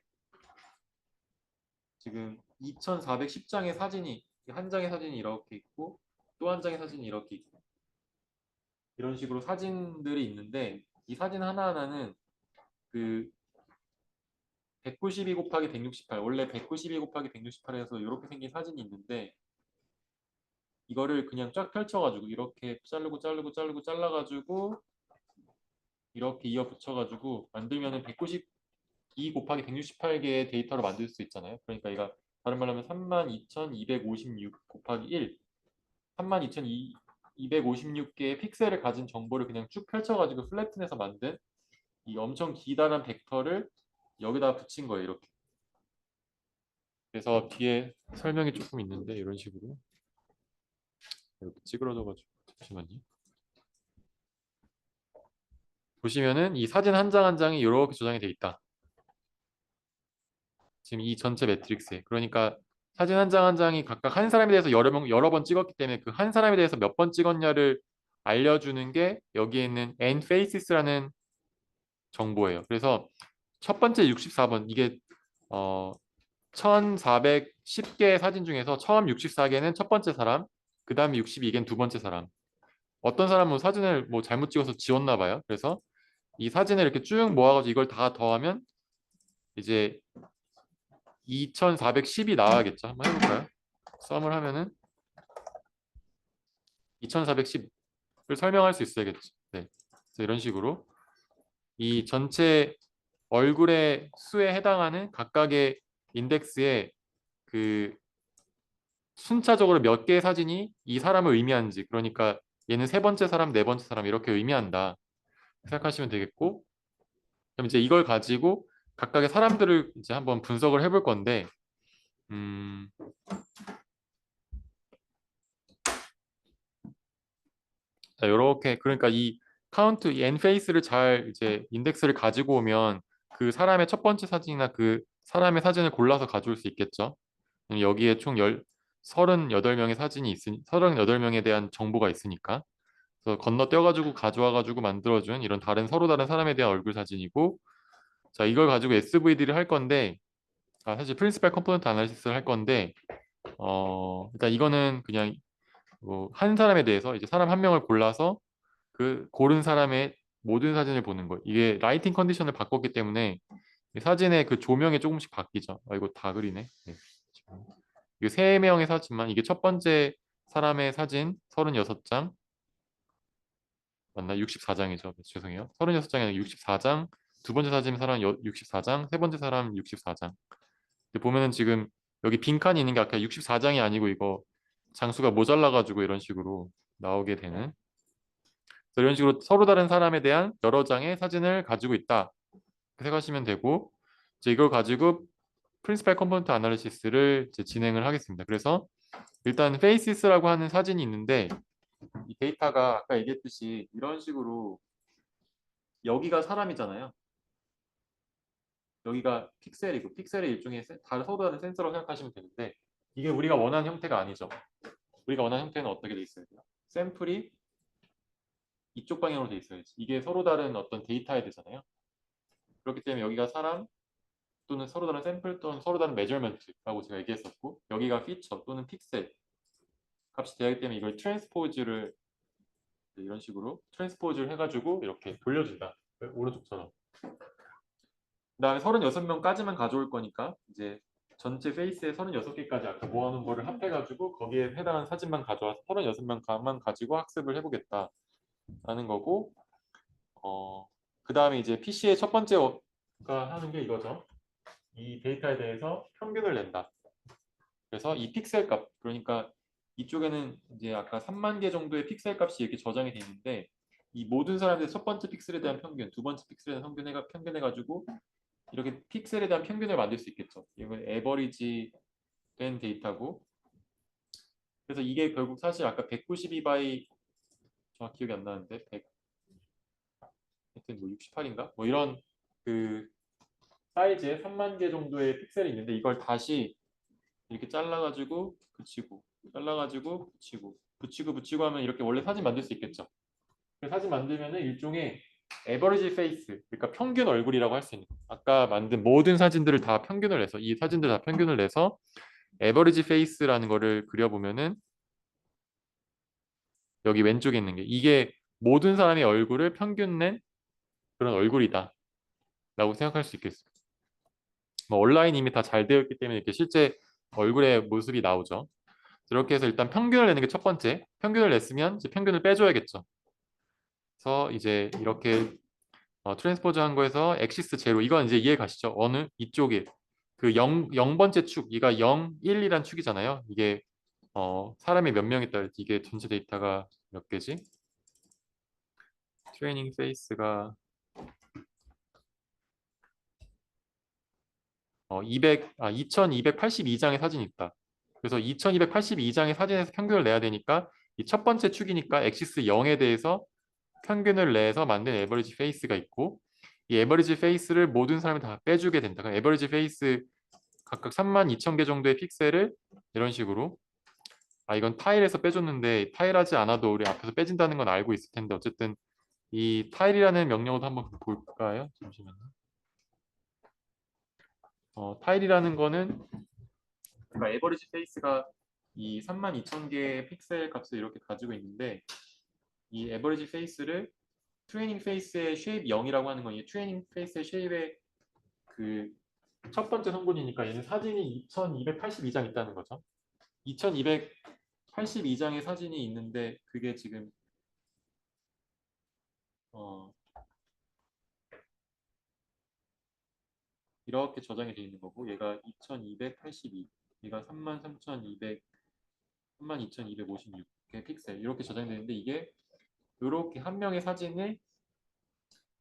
지금 2410장의 사진이 한 장의 사진이 이렇게 있고 또 한 장의 사진이 이렇게 있고 이런 식으로 사진들이 있는데 이 사진 하나하나는 그 192 곱하기 168 원래 192 곱하기 168에서 이렇게 생긴 사진이 있는데 이거를 그냥 쫙 펼쳐가지고 이렇게 자르고 잘라가지고 이렇게 이어 붙여가지고 만들면은 192 곱하기 168개의 데이터로 만들 수 있잖아요. 그러니까 이거 다른 말로 하면 32,256 곱하기 1 32,256개의 픽셀을 가진 정보를 그냥 쭉 펼쳐가지고 플래튼해서 만든 이 엄청 기다란 벡터를 여기다 붙인 거예요. 이렇게. 그래서 뒤에 설명이 조금 있는데 이런 식으로 이렇게 찌그러져가지고 잠시만요. 보시면은 이 사진 한 장 한 장이 이렇게 저장이 돼 있다. 지금 이 전체 매트릭스에. 그러니까 사진 한 장 한 장이 각각 한 사람에 대해서 여러 번 찍었기 때문에 그 한 사람에 대해서 몇 번 찍었냐를 알려주는 게 여기에 있는 nfaces라는 정보예요. 그래서 첫 번째 64번 이게 1410개의 사진 중에서 처음 64개는 첫 번째 사람, 그 다음에 62개는 두 번째 사람. 어떤 사람은 사진을 뭐 잘못 찍어서 지웠나 봐요. 그래서 이 사진을 이렇게 쭉 모아가지고 이걸 다 더하면 이제 2410이 나와야겠죠. 한번 해볼까요? 썸을 하면은 2410을 설명할 수 있어야겠죠. 네. 그래서 이런 식으로 이 전체 얼굴의 수에 해당하는 각각의 인덱스에 그 순차적으로 몇 개의 사진이 이 사람을 의미하는지, 그러니까 얘는 세 번째 사람, 네 번째 사람 이렇게 의미한다 생각하시면 되겠고, 그럼 이제 이걸 가지고 각각의 사람들을 이제 한번 분석을 해볼 건데, 음, 자, 이렇게 그러니까 이 카운트, 이 n 페이스를 잘 이제 인덱스를 가지고 오면 그 사람의 첫 번째 사진이나 그 사람의 사진을 골라서 가져올 수 있겠죠. 여기에 총 38명의 사진이 있으니 38명에 대한 정보가 있으니까. 그래서 건너뛰어가지고 가져와가지고 만들어준 이런 다른 서로 다른 사람에 대한 얼굴 사진이고, 자 이걸 가지고 SVD를 할 건데, 사실 프린시팔 컴포넌트 아나리시스를 할 건데, 일단 이거는 그냥 뭐한 사람에 대해서 이제 사람 한 명을 골라서 그 고른 사람의 모든 사진을 보는 거예요. 이게 라이팅 컨디션을 바꿨기 때문에 이 사진의 그 조명이 조금씩 바뀌죠. 이거 다 그리네. 네. 이게 세 명의 사진만, 이게 첫 번째 사람의 사진 36장 맞나? 64장이죠. 죄송해요. 36장이 아니라 64장. 두 번째 사진 사람 64장, 세 번째 사람 64장. 근데 보면은 지금 여기 빈칸이 있는 게 아까 64장이 아니고 이거 장수가 모자라가지고 이런 식으로 나오게 되는. 그래서 이런 식으로 서로 다른 사람에 대한 여러 장의 사진을 가지고 있다. 이렇게 생각하시면 되고, 이제 이걸 가지고 프린시팔 컴포넌트 아나리시스를 이제 진행을 하겠습니다. 그래서 일단 페이시스라고 하는 사진이 있는데, 이 데이터가 아까 얘기했듯이 이런 식으로 여기가 사람이잖아요. 여기가 픽셀이고, 픽셀의 일종의 다른 서로 다른 센서라고 생각하시면 되는데, 이게 우리가 원하는 형태가 아니죠. 우리가 원하는 형태는 어떻게 돼 있어야 돼요? 샘플이 이쪽 방향으로 돼 있어야지. 이게 서로 다른 어떤 데이터에 되잖아요. 그렇기 때문에 여기가 사람 또는 서로 다른 샘플 또는 서로 다른 메저먼트라고 제가 얘기했었고, 여기가 피처 또는 픽셀 값이 되기 때문에 이걸 트랜스포즈를 이런 식으로 트랜스포즈를 해가지고 이렇게 돌려준다. 오른쪽처럼. 그다음에 36명까지만 가져올 거니까 이제 전체 페이스에 36개까지 아까 모아놓은 거를 합해가지고 거기에 해당하는 사진만 가져와서 36명만 가지고 학습을 해보겠다라는 거고, 그 다음에 이제 PC의 첫 번째가 하는 게 이거죠. 이 데이터에 대해서 평균을 낸다. 그래서 이 픽셀 값, 그러니까 이쪽에는 이제 아까 3만 개 정도의 픽셀 값이 이렇게 저장이 돼 있는데, 이 모든 사람들의 첫 번째 픽셀에 대한 평균, 두 번째 픽셀에 대한 평균해가지고 이렇게 픽셀에 대한 평균을 만들 수 있겠죠. 이건 에버리지 된 데이터고, 그래서 이게 결국 사실 아까 192바이 정확히 기억이 안 나는데 100 하여튼 뭐 68인가? 뭐 이런 그 사이즈의 3만 개 정도의 픽셀이 있는데, 이걸 다시 이렇게 잘라가지고 붙이고 잘라가지고 붙이고 하면 이렇게 원래 사진 만들 수 있겠죠. 사진 만들면은 일종의 에버리지 페이스, 그러니까 평균 얼굴이라고 할 수 있는, 아까 만든 모든 사진들을 다 평균을 내서 이 사진들 다 평균을 내서 에버리지 페이스라는 거를 그려보면은 여기 왼쪽에 있는 게 이게 모든 사람의 얼굴을 평균 낸 그런 얼굴이다 라고 생각할 수 있겠어요. 뭐 온라인 이미 다 잘 되어 있기 때문에 이렇게 실제 얼굴의 모습이 나오죠. 이렇게 해서 일단 평균을 내는 게 첫 번째. 평균을 냈으면 이제 평균을 빼줘야겠죠. 그래서 이제 이렇게 트랜스포즈 한 거에서 엑시스 제로, 이건 이제 이해 가시죠? 어느 이쪽에 그 0번째 축, 이가 0, 1이란 축이잖아요. 이게 사람이 몇 명 있다, 이게 전체 데이터가 몇 개지? 트레이닝 페이스가 2282장의 사진이 있다. 그래서 2282장의 사진에서 평균을 내야 되니까 이 첫 번째 축이니까 엑시스 0에 대해서 평균을 내서 만든 에버리지 페이스가 있고, 이 에버리지 페이스를 모든 사람이 다 빼주게 된다. 그럼 에버리지 페이스 각각 32,000개 정도의 픽셀을 이런 식으로, 이건 타일에서 빼줬는데 타일하지 않아도 우리 앞에서 빼진다는 건 알고 있을 텐데, 어쨌든 이 타일이라는 명령어도 한번 볼까요? 잠시만요. 타일이라는 거는 그러니까 에버리지 페이스가 이 32,000개의 픽셀 값을 이렇게 가지고 있는데, 이 에버리지 페이스를 트레이닝 페이스의 쉐입 0이라고 하는 건 이 트레이닝 페이스의 쉐입의 그 첫 번째 성분이니까 얘는 사진이 2282장 있다는 거죠. 2282장의 사진이 있는데 그게 지금 이렇게 저장이 되어 있는 거고 얘가 2282, 얘가 33,200, 32,256개 픽셀 이렇게 저장되어 있는데 이게 이렇게 한 명의 사진을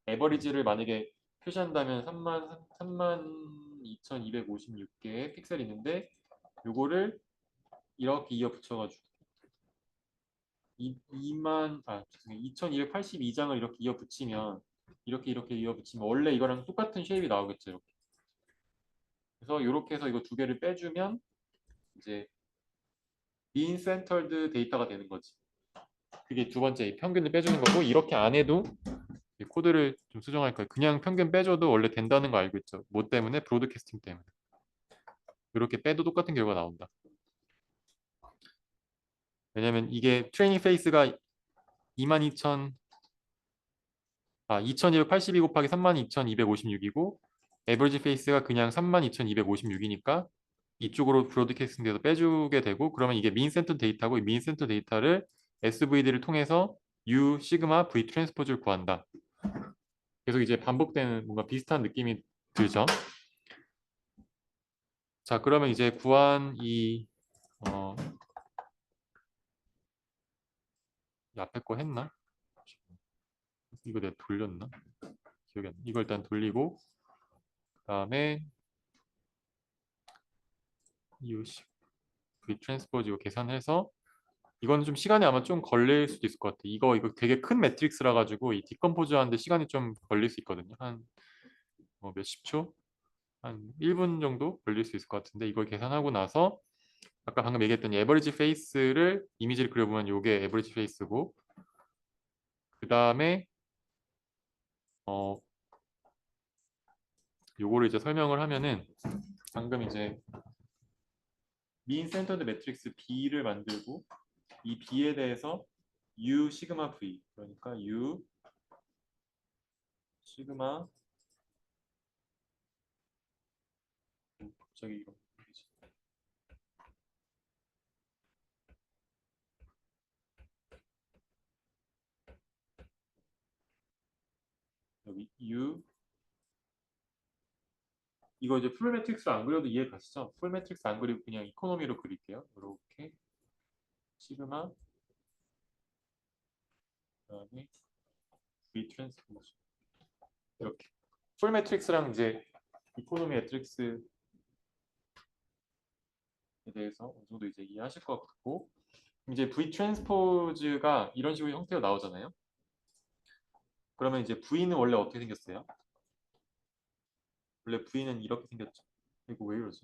에버리지를 만약에 표시한다면 32,256개의 픽셀이 있는데 요거를 이렇게 이어 붙여가지고 2282장을 이렇게 이어 붙이면 이렇게 이어 붙이면 원래 이거랑 똑같은 쉐입이 나오겠죠. 이렇게. 그래서 이렇게 해서 이거 두 개를 빼주면 이제 mean centered 데이터가 되는 거지. 그게 두 번째 평균을 빼주는 거고 이렇게 안 해도 코드를 좀 수정할 거예요. 그냥 평균 빼줘도 원래 된다는 거 알고 있죠. 뭐 때문에? 브로드캐스팅 때문에. 이렇게 빼도 똑같은 결과가 나온다. 왜냐면 이게 트레이닝 페이스가 2282 곱하기 32,256이고 에버리지 페이스가 그냥 32,256이니까 이쪽으로 브로드캐스팅 돼서 빼주게 되고 그러면 이게 민 센터 데이터고 이 민 센터 데이터를 SVD를 통해서 U 시그마 V 트랜스포즈를 구한다. 계속 이제 반복되는 뭔가 비슷한 느낌이 들죠. 자, 그러면 이제 구한 이 앞에 거 했나? 이거 내가 돌렸나? 기억이 안 나. 이걸 일단 돌리고 그다음에 U V 트랜스포즈 이거 계산해서 이건 좀 시간이 아마 좀 걸릴 수도 있을 것 같아. 이거 되게 큰 매트릭스라 가지고 이 디컴포즈 하는데 시간이 좀 걸릴 수 있거든요. 한 몇십 초? 한 1분 정도 걸릴 수 있을 것 같은데 이걸 계산하고 나서 아까 방금 얘기했던 이 에버리지 페이스를 이미지를 그려보면 이게 에버리지 페이스고 그 다음에 요거를 이제 설명을 하면은 방금 이제 민 센터드 매트릭스 B를 만들고 이 B에 대해서 U 시그마 V 그러니까 U 시그마 갑자기 이거 여기 U 이거 이제 풀 매트릭스로 안 그려도 이해 가시죠? 풀 매트릭스 안 그리고 그냥 이코노미로 그릴게요. 이렇게 시그마 그다음에 V 트랜스포즈 이렇게 풀 매트릭스랑 이제 이코노미 매트릭스에 대해서 어느 정도 이제 이해하실 것 같고 이제 V 트랜스포즈가 이런 식으로 형태로 나오잖아요. 그러면 이제 V는 원래 어떻게 생겼어요? 원래 V는 이렇게 생겼죠. 이거 왜 이러지?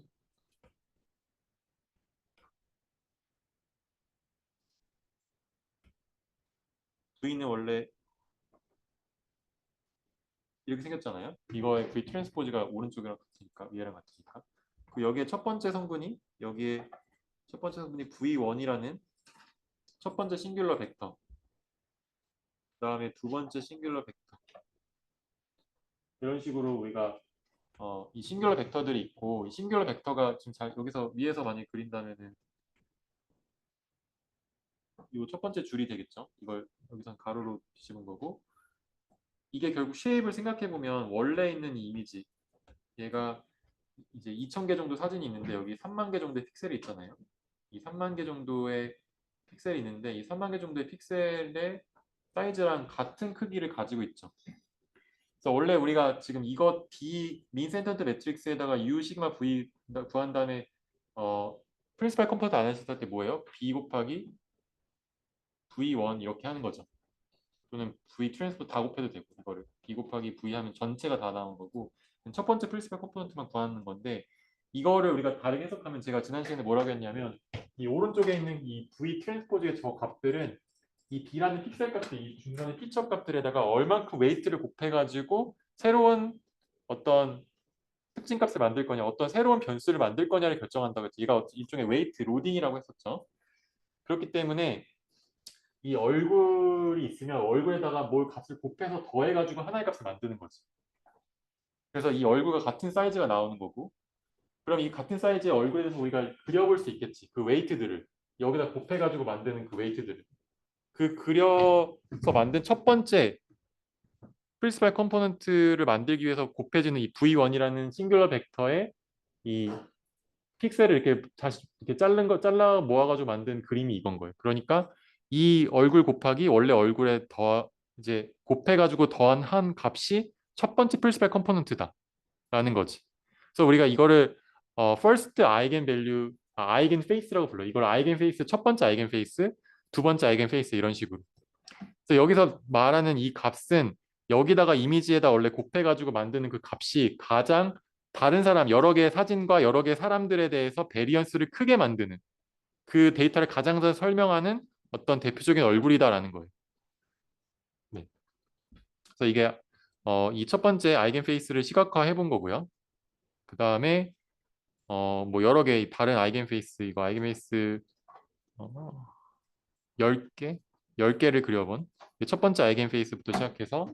V는 원래 이렇게 생겼잖아요. 이거의 V 트랜스포즈가 오른쪽이랑 같으니까 위에랑 같으니까. 그 여기에 첫 번째 성분이 여기에 첫 번째 성분이 V1이라는 첫 번째 싱귤러 벡터. 그다음에 두 번째 싱귤러 벡터. 이런 식으로 우리가 이 싱귤러 벡터들이 있고 이 싱귤러 벡터가 지금 잘 여기서 위에서 많이 그린다면은 이 첫 번째 줄이 되겠죠. 이걸 여기선 가로로 뒤집은 거고 이게 결국 쉐입을 생각해 보면 원래 있는 이 이미지 얘가 이제 2,000개 정도 사진이 있는데 여기 3만 개 정도의 픽셀이 있잖아요. 이 3만 개 정도의 픽셀이 있는데 이 3만 개 정도의 픽셀의 사이즈랑 같은 크기를 가지고 있죠. 그래서 원래 우리가 지금 이거 B 민 센터드 매트릭스에다가 U 시그마 V 구한 다음에 프린시팔 컴포넌트 안 했을 때 뭐예요? B 곱하기 V1 이렇게 하는 거죠. 또는 V 트랜스포 다 곱해도 되고 이거를 B 곱하기 V 하면 전체가 다 나온 거고 첫 번째 프린시팔 컴포넌트만 구하는 건데 이거를 우리가 다르게 해석하면 제가 지난 시간에 뭐라고 했냐면 이 오른쪽에 있는 이 V 트랜스포즈의 저 값들은 이 B라는 픽셀 값들, 이 중간의 피처 값들에다가 얼만큼 웨이트를 곱해가지고 새로운 어떤 특징 값을 만들 거냐, 어떤 새로운 변수를 만들 거냐를 결정한다고 했죠. 얘가 일종의 웨이트 로딩이라고 했었죠. 그렇기 때문에 이 얼굴이 있으면 얼굴에다가 뭘 값을 곱해서 더해가지고 하나의 값을 만드는 거지. 그래서 이 얼굴과 같은 사이즈가 나오는 거고 그럼 이 같은 사이즈의 얼굴에 대해서 우리가 그려볼 수 있겠지. 그 웨이트들을. 여기다 곱해가지고 만드는 그 웨이트들을. 그 그려서 만든 첫 번째 프린시팔 컴포넌트를 만들기 위해서 곱해지는 이 V1이라는 싱귤러 벡터에 이 픽셀을 이렇게 다시 이렇게 잘라 모아가지고 만든 그림이 이건 거예요. 그러니까 이 얼굴 곱하기 원래 얼굴에 더 이제 곱해가지고 더한 한 값이 첫 번째 프린시팔 컴포넌트다라는 거지. 그래서 우리가 이거를 first eigenvalue, eigenface라고 불러. 이걸 eigenface 첫 번째 eigenface, 두 번째 eigenface 이런 식으로. 그래서 여기서 말하는 이 값은 여기다가 이미지에다 원래 곱해가지고 만드는 그 값이 가장 다른 사람 여러 개의 사진과 여러 개의 사람들에 대해서 베리언스를 크게 만드는 그 데이터를 가장 잘 설명하는 어떤 대표적인 얼굴이다라는 거예요. 네. 그래서 이게 이 첫 번째 아이겐페이스를 시각화해 본 거고요. 그 다음에 뭐 여러 개의 다른 아이겐페이스 이거 아이겐페이스 어, 10개? 10개를 그려본 첫 번째 아이겐페이스부터 시작해서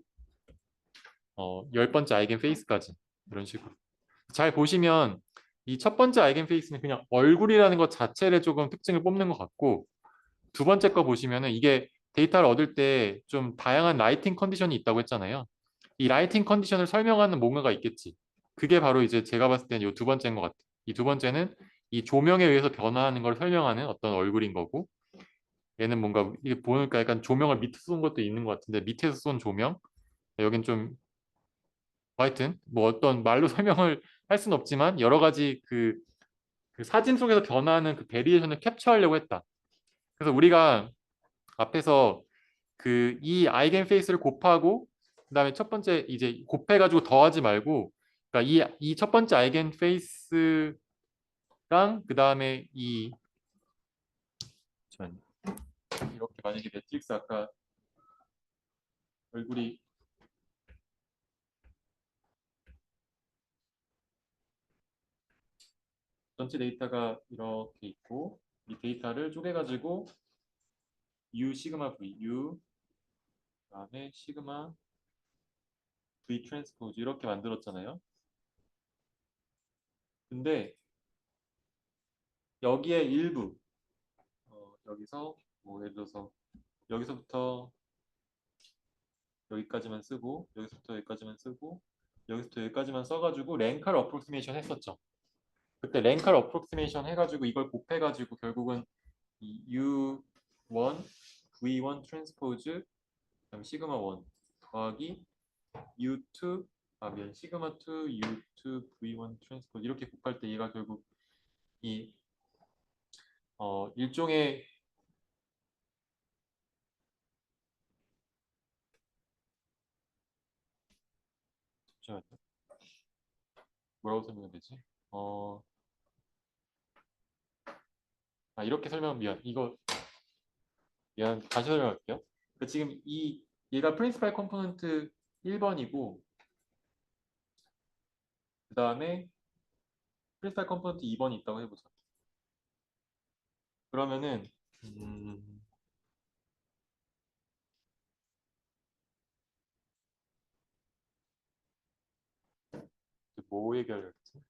10번째 아이겐페이스까지 이런 식으로 잘 보시면 이 첫 번째 아이겐페이스는 그냥 얼굴이라는 것 자체를 조금 특징을 뽑는 것 같고 두 번째 거 보시면은 이게 데이터를 얻을 때 좀 다양한 라이팅 컨디션이 있다고 했잖아요. 이 라이팅 컨디션을 설명하는 뭔가가 있겠지. 그게 바로 이제 제가 봤을 때는 이 두 번째인 것 같아요. 이 두 번째는 이 조명에 의해서 변화하는 걸 설명하는 어떤 얼굴인 거고 얘는 뭔가 이게 보니까 약간 조명을 밑에서 쏜 것도 있는 것 같은데 밑에서 쏜 조명 여긴 좀 하여튼 뭐 어떤 말로 설명을 할 수는 없지만 여러 가지 그 사진 속에서 변화하는 그 베리에이션을 캡처하려고 했다. 그래서 우리가 앞에서 그 이 아이겐 페이스를 곱하고 그다음에 첫 번째 이제 곱해가지고 더하지 말고 그러니까 이 첫 번째 아이겐 페이스랑 그다음에 이 이렇게 만약에 매트릭스 아까 얼굴이 전체 데이터가 이렇게 있고 이 데이터를 쪼개가지고 U 시그마 V U 그다음에 시그마 V 트랜스포즈 이렇게 만들었잖아요. 근데 여기에 일부 여기서 뭐 예를 들어서 여기서부터 여기까지만 쓰고 여기서부터 여기까지만 쓰고 여기서부터 여기까지만 써가지고 랭칼 어프로시메이션 했었죠. 그때 랭칼 어프로시메이션 해가지고 이걸 곱해가지고 결국은 이 U1 V1 트랜스포즈 그다음 시그마 1 더하기 U2 미안 시그마 2 U2 V1 트랜스포즈 이렇게 곱할 때 얘가 결국 이 일종의 잠시만요. 뭐라고 설명해야 되지? 어, 이렇게 설명 미안. 이거 미안. 다시 설명할게요. 그러니까 지금 이 얘가 프린시팔 컴포넌트 1번이고 그 다음에 프린시팔 컴포넌트 2번이 있다고 해보자. 그러면은 뭐 얘기하려지?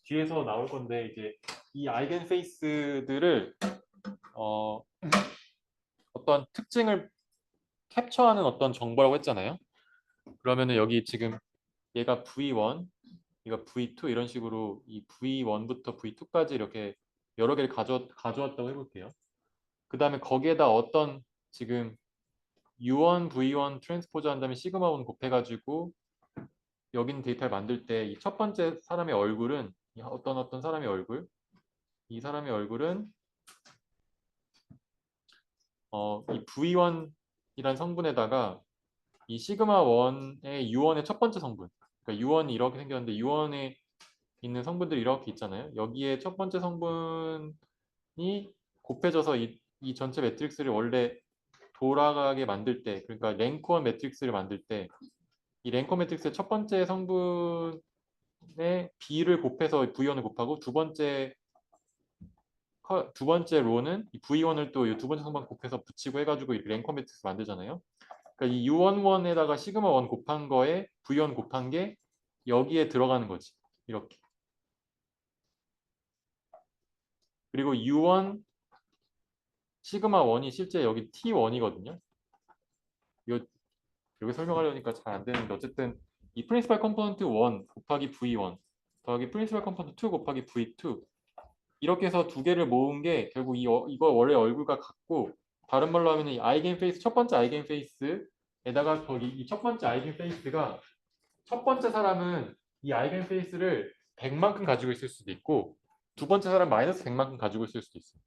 뒤에서 나올 건데 이제 이 아이겐 페이스들을 어떤 특징을 캡처하는 어떤 정보라고 했잖아요. 그러면은 여기 지금 얘가 V1, 얘가 V2 이런 식으로 이 V1부터 V2까지 이렇게 여러 개를 가져왔다고 해볼게요. 그 다음에 거기에다 어떤 지금 U1, V1 트랜스포즈 한 다음에 시그마 1 곱해가지고 여기 있는 데이터를 만들 때 이 첫 번째 사람의 얼굴은 어떤 사람의 얼굴 이 사람의 얼굴은 이 V1이란 성분에다가 이 시그마 1의 U1의 첫 번째 성분 그러니까 U1이 이렇게 생겼는데 U1에 있는 성분들이 이렇게 있잖아요. 여기에 첫 번째 성분이 곱해져서 이 전체 매트릭스를 원래 돌아가게 만들 때 그러니까 랭크원 매트릭스를 만들 때 이 랭커 매트릭스의 첫 번째 성분의 b를 곱해서 v1을 곱하고 두 번째 로는 이 v1을 또 이 두 번째 성분 곱해서 붙이고 해가지고 이렇게 랭커 매트릭스 만들잖아요. 그러니까 이 u11에다가 시그마 1 곱한 거에 v1 곱한 게 여기에 들어가는 거지. 이렇게. 그리고 u1 시그마 1이 실제 여기 t1이거든요. 이거 여기 설명하려니까 잘 안 되는데 어쨌든 이 프린시팔 컴포넌트 1 곱하기 v1 더하기 프린시팔 컴포넌트 2 곱하기 v2 이렇게 해서 두 개를 모은 게 결국 이거 원래 얼굴과 같고 다른 말로 하면 이 아이겐 페이스 첫 번째 아이겐 페이스에다가 거기 이 첫 번째 아이겐 페이스가 첫 번째 사람은 이 아이겐 페이스를 100만큼 가지고 있을 수도 있고 두 번째 사람 마이너스 100만큼 가지고 있을 수도 있어요.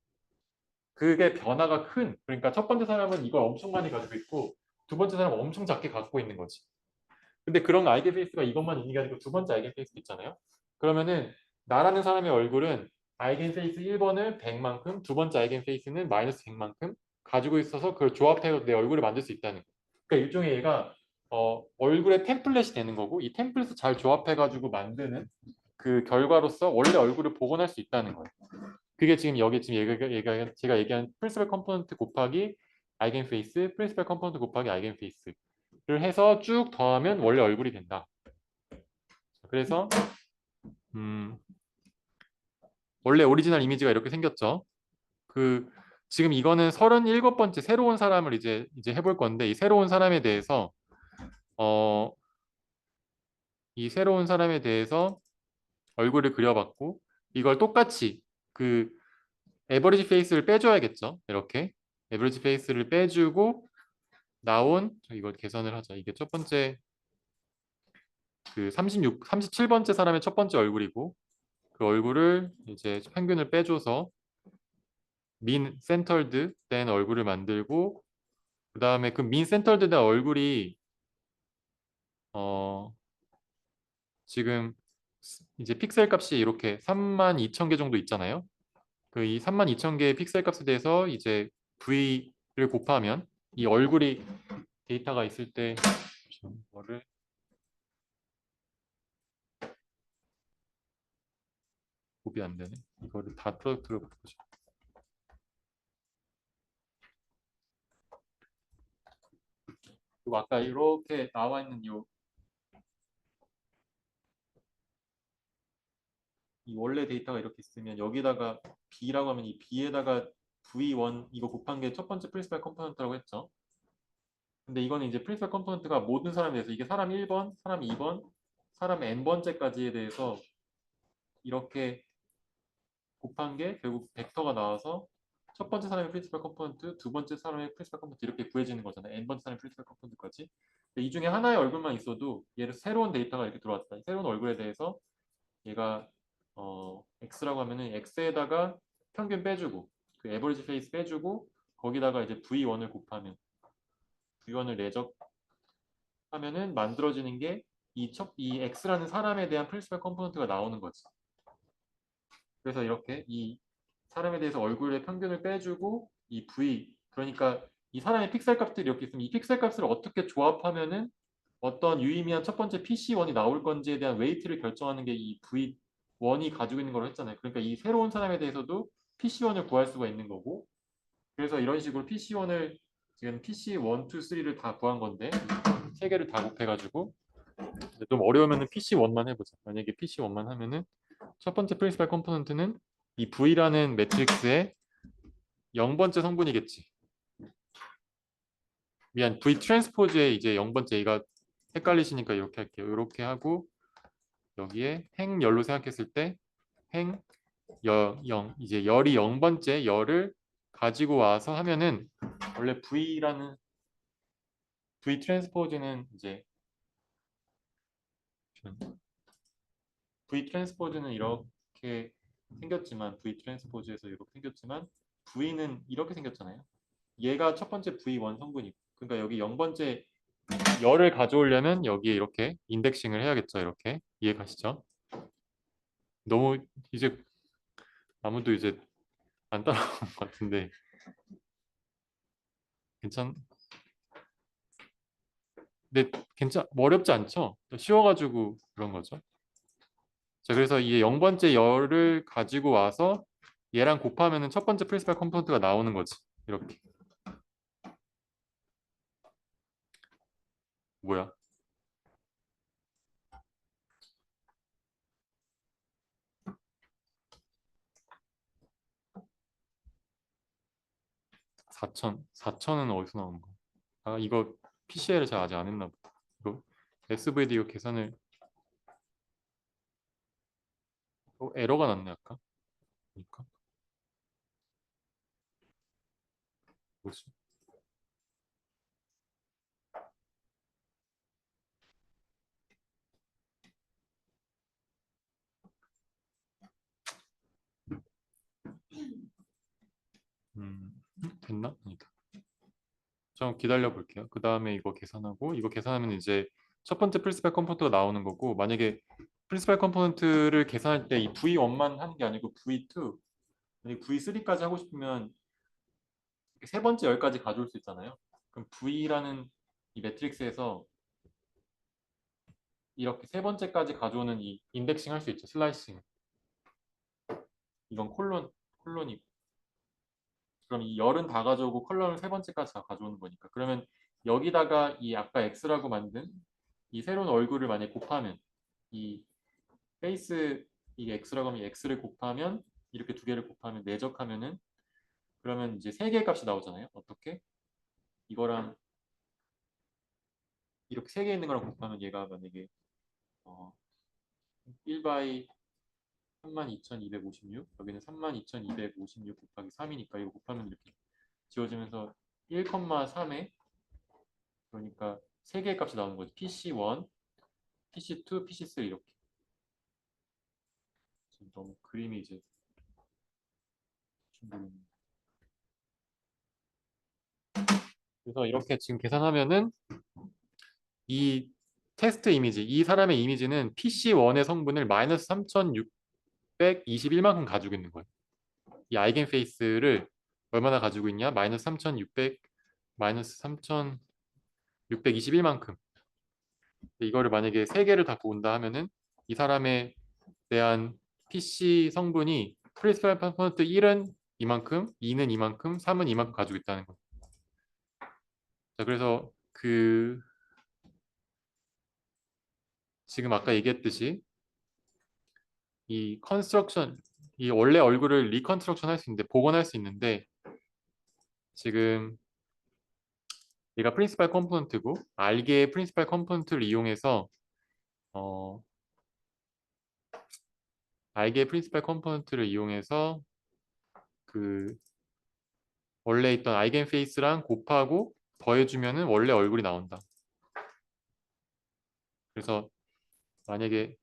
그게 변화가 큰 그러니까 첫 번째 사람은 이걸 엄청 많이 가지고 있고 두 번째 사람은 엄청 작게 갖고 있는 거지. 근데 그런 아이겐 페이스가 이것만 있는 게 아니고 두 번째 아이겐 페이스도 있잖아요. 그러면은 나라는 사람의 얼굴은 아이겐 페이스 1번을 100만큼, 두 번째 아이겐 페이스는 마이너스 100만큼 가지고 있어서 그걸 조합해서 내 얼굴을 만들 수 있다는 거예요. 그러니까 일종의 얘가 얼굴의 템플릿이 되는 거고 이 템플릿을 잘 조합해가지고 만드는 그 결과로서 원래 얼굴을 복원할 수 있다는 거예요. 그게 지금 여기 지금 제가 얘기한 프린시플 컴포넌트 곱하기 아이겐 페이스, 프린시플 컴포넌트 곱하기 아이겐 페이스를 해서 쭉 더하면 원래 얼굴이 된다. 그래서 원래 오리지널 이미지가 이렇게 생겼죠. 그 지금 이거는 37번째 새로운 사람을 이제 해볼 건데 이 새로운 사람에 대해서 어, 이 새로운 사람에 대해서 얼굴을 그려봤고 이걸 똑같이 그 에버리지 페이스를 빼줘야겠죠. 이렇게 에버리지 페이스를 빼주고 나온 이걸 계산을 하자. 이게 첫 번째 그 37번째 사람의 첫 번째 얼굴이고 그 얼굴을 이제 평균을 빼줘서 민 센터드 된 얼굴을 만들고 그 다음에 그 민 센터드 된 얼굴이 어 지금 이제 픽셀 값이 이렇게 32,000개 정도 있잖아요. 그 이 32,000개의 픽셀 값에 대해서 이제 V를 곱하면 이 얼굴이 데이터가 있을 때 이거를 곱이 안 되네. 이거를 다 프로덕트로 바꾸죠. 그리고 아까 이렇게 나와 있는 이 원래 데이터가 이렇게 있으면 여기다가 B라고 하면 이 B에다가 V1 이거 곱한 게 첫 번째 프린시팔 컴포넌트라고 했죠. 근데 이거는 이제 프린시팔 컴포넌트가 모든 사람에 대해서 이게 사람 1번, 사람 2번, 사람 n번째까지에 대해서 이렇게 곱한 게 결국 벡터가 나와서 첫 번째 사람의 프린시팔 컴포넌트, 두 번째 사람의 프린시팔 컴포넌트 이렇게 구해지는 거잖아요. n번째 사람의 프린시팔 컴포넌트까지. 이 중에 하나의 얼굴만 있어도 얘를 새로운 데이터가 이렇게 들어왔다. 새로운 얼굴에 대해서 얘가 x라고 하면은 x에다가 평균 빼주고 그 에버리지 페이스 빼주고 거기다가 이제 v1을 곱하면 v1을 내적하면은 만들어지는 게 이 x라는 사람에 대한 프린시팔 컴포넌트가 나오는 거지. 그래서 이렇게 이 사람에 대해서 얼굴의 평균을 빼주고 이 v 그러니까 이 사람의 픽셀 값들이 이렇게 있으면 이 픽셀 값을 어떻게 조합하면은 어떤 유의미한 첫 번째 PC1이 나올 건지에 대한 웨이트를 결정하는 게 이 V1이 가지고 있는 걸로 했잖아요. 그러니까 이 새로운 사람에 대해서도 PC1을 구할 수가 있는 거고 그래서 이런 식으로 PC1을 지금 PC1, 2, 3를 다 구한 건데 세 개를 다 곱해가지고 좀 어려우면은 PC1만 해보자. 만약에 PC1만 하면은 첫 번째 프린시팔 컴포넌트는 이 V라는 매트릭스의 0번째 성분이겠지. 미안, V 트랜스포즈의 이제 0번째 이가 헷갈리시니까 이렇게 할게요. 이렇게 하고 여기에 행열로 생각했을 때 행, 이제 열이 0번째 열을 가지고 와서 하면은 원래 V 트랜스포즈는 이제 V 트랜스포즈는 이렇게 생겼지만 V 트랜스포즈에서 이렇게 생겼지만 V는 이렇게 생겼잖아요. 얘가 첫 번째 V1 성분이고 그러니까 여기 0번째 열을 가져오려면 여기에 이렇게 인덱싱을 해야겠죠. 이렇게 이해 가시죠? 너무 이제 아무도 이제 안 따라오는 것 같은데 괜찮? 근데 뭐 어렵지 않죠? 쉬워가지고 그런 거죠. 자, 그래서 이 0번째 열을 가지고 와서 얘랑 곱하면은 첫 번째 프린시팔 컴포넌트가 나오는 거지. 이렇게. 뭐야? 4천은 어디서 나오는 거야? 아, 이거 PCL을 잘 아직 안 했나 보다. 이거 SVD 이거 계산을 에러가 났네 아까. 그러니까 뭐지? 됐나? 아니다. 좀 기다려 볼게요. 그 다음에 이거 계산하고 이거 계산하면 이제 첫 번째 프린시팔 컴포넌트가 나오는 거고 만약에 프린시팔 컴포넌트를 계산할 때 이 V1만 하는 게 아니고 V2, 만약에 V3까지 하고 싶으면 세 번째 열까지 가져올 수 있잖아요. 그럼 V라는 이 매트릭스에서 이렇게 세 번째까지 가져오는 이 인덱싱 할 수 있죠. 슬라이싱. 이건 콜론이고. 그럼 이 열은 다 가져오고 컬럼을 세 번째까지 다 가져오는 거니까. 그러면 여기다가 이 아까 X라고 만든 이 새로운 얼굴을 만약에 곱하면 이 페이스 이게 X라고 하면 이 X를 곱하면 이렇게 두 개를 곱하면 내적하면은 그러면 이제 세 개의 값이 나오잖아요. 어떻게? 이거랑 이렇게 세 개 있는 거랑 곱하면 얘가 만약에 1 바이 32,256 여기는 32,256 곱하기 3이니까 이거 곱하면 이렇게 지워지면서 1,3에 그러니까 세 개의 값이 나오는 거지. PC1, PC2, PC3 이렇게. 지금 너무 그림이 이제 좀 그래서 이렇게 지금 계산하면은 이 테스트 이미지, 이 사람의 이미지는 PC1의 성분을 마이너스 3,621만큼 가지고 있는 거예요. 이 아이겐 페이스를 얼마나 가지고 있냐? 마이너스 3,600, 마이너스 3,621만큼. 이거를 만약에 세 개를 다 본다 하면은 이 사람에 대한 PC 성분이 프린시팔 컴포넌트 1은 이만큼, 2는 이만큼, 3은 이만큼 가지고 있다는 거예요. 자, 그래서 그 지금 아까 얘기했듯이 이 컨스트럭션, 이 원래 얼굴을 리컨스트럭션 할 수 있는데 복원할 수 있는데 지금 얘가 프린시팔 컴포넌트고 알게의 프린시팔 컴포넌트를 이용해서 어, 알게의 프린시팔 컴포넌트를 이용해서 그 원래 있던 아이겐 페이스랑 곱하고 더해주면은 원래 얼굴이 나온다. 그래서 만약에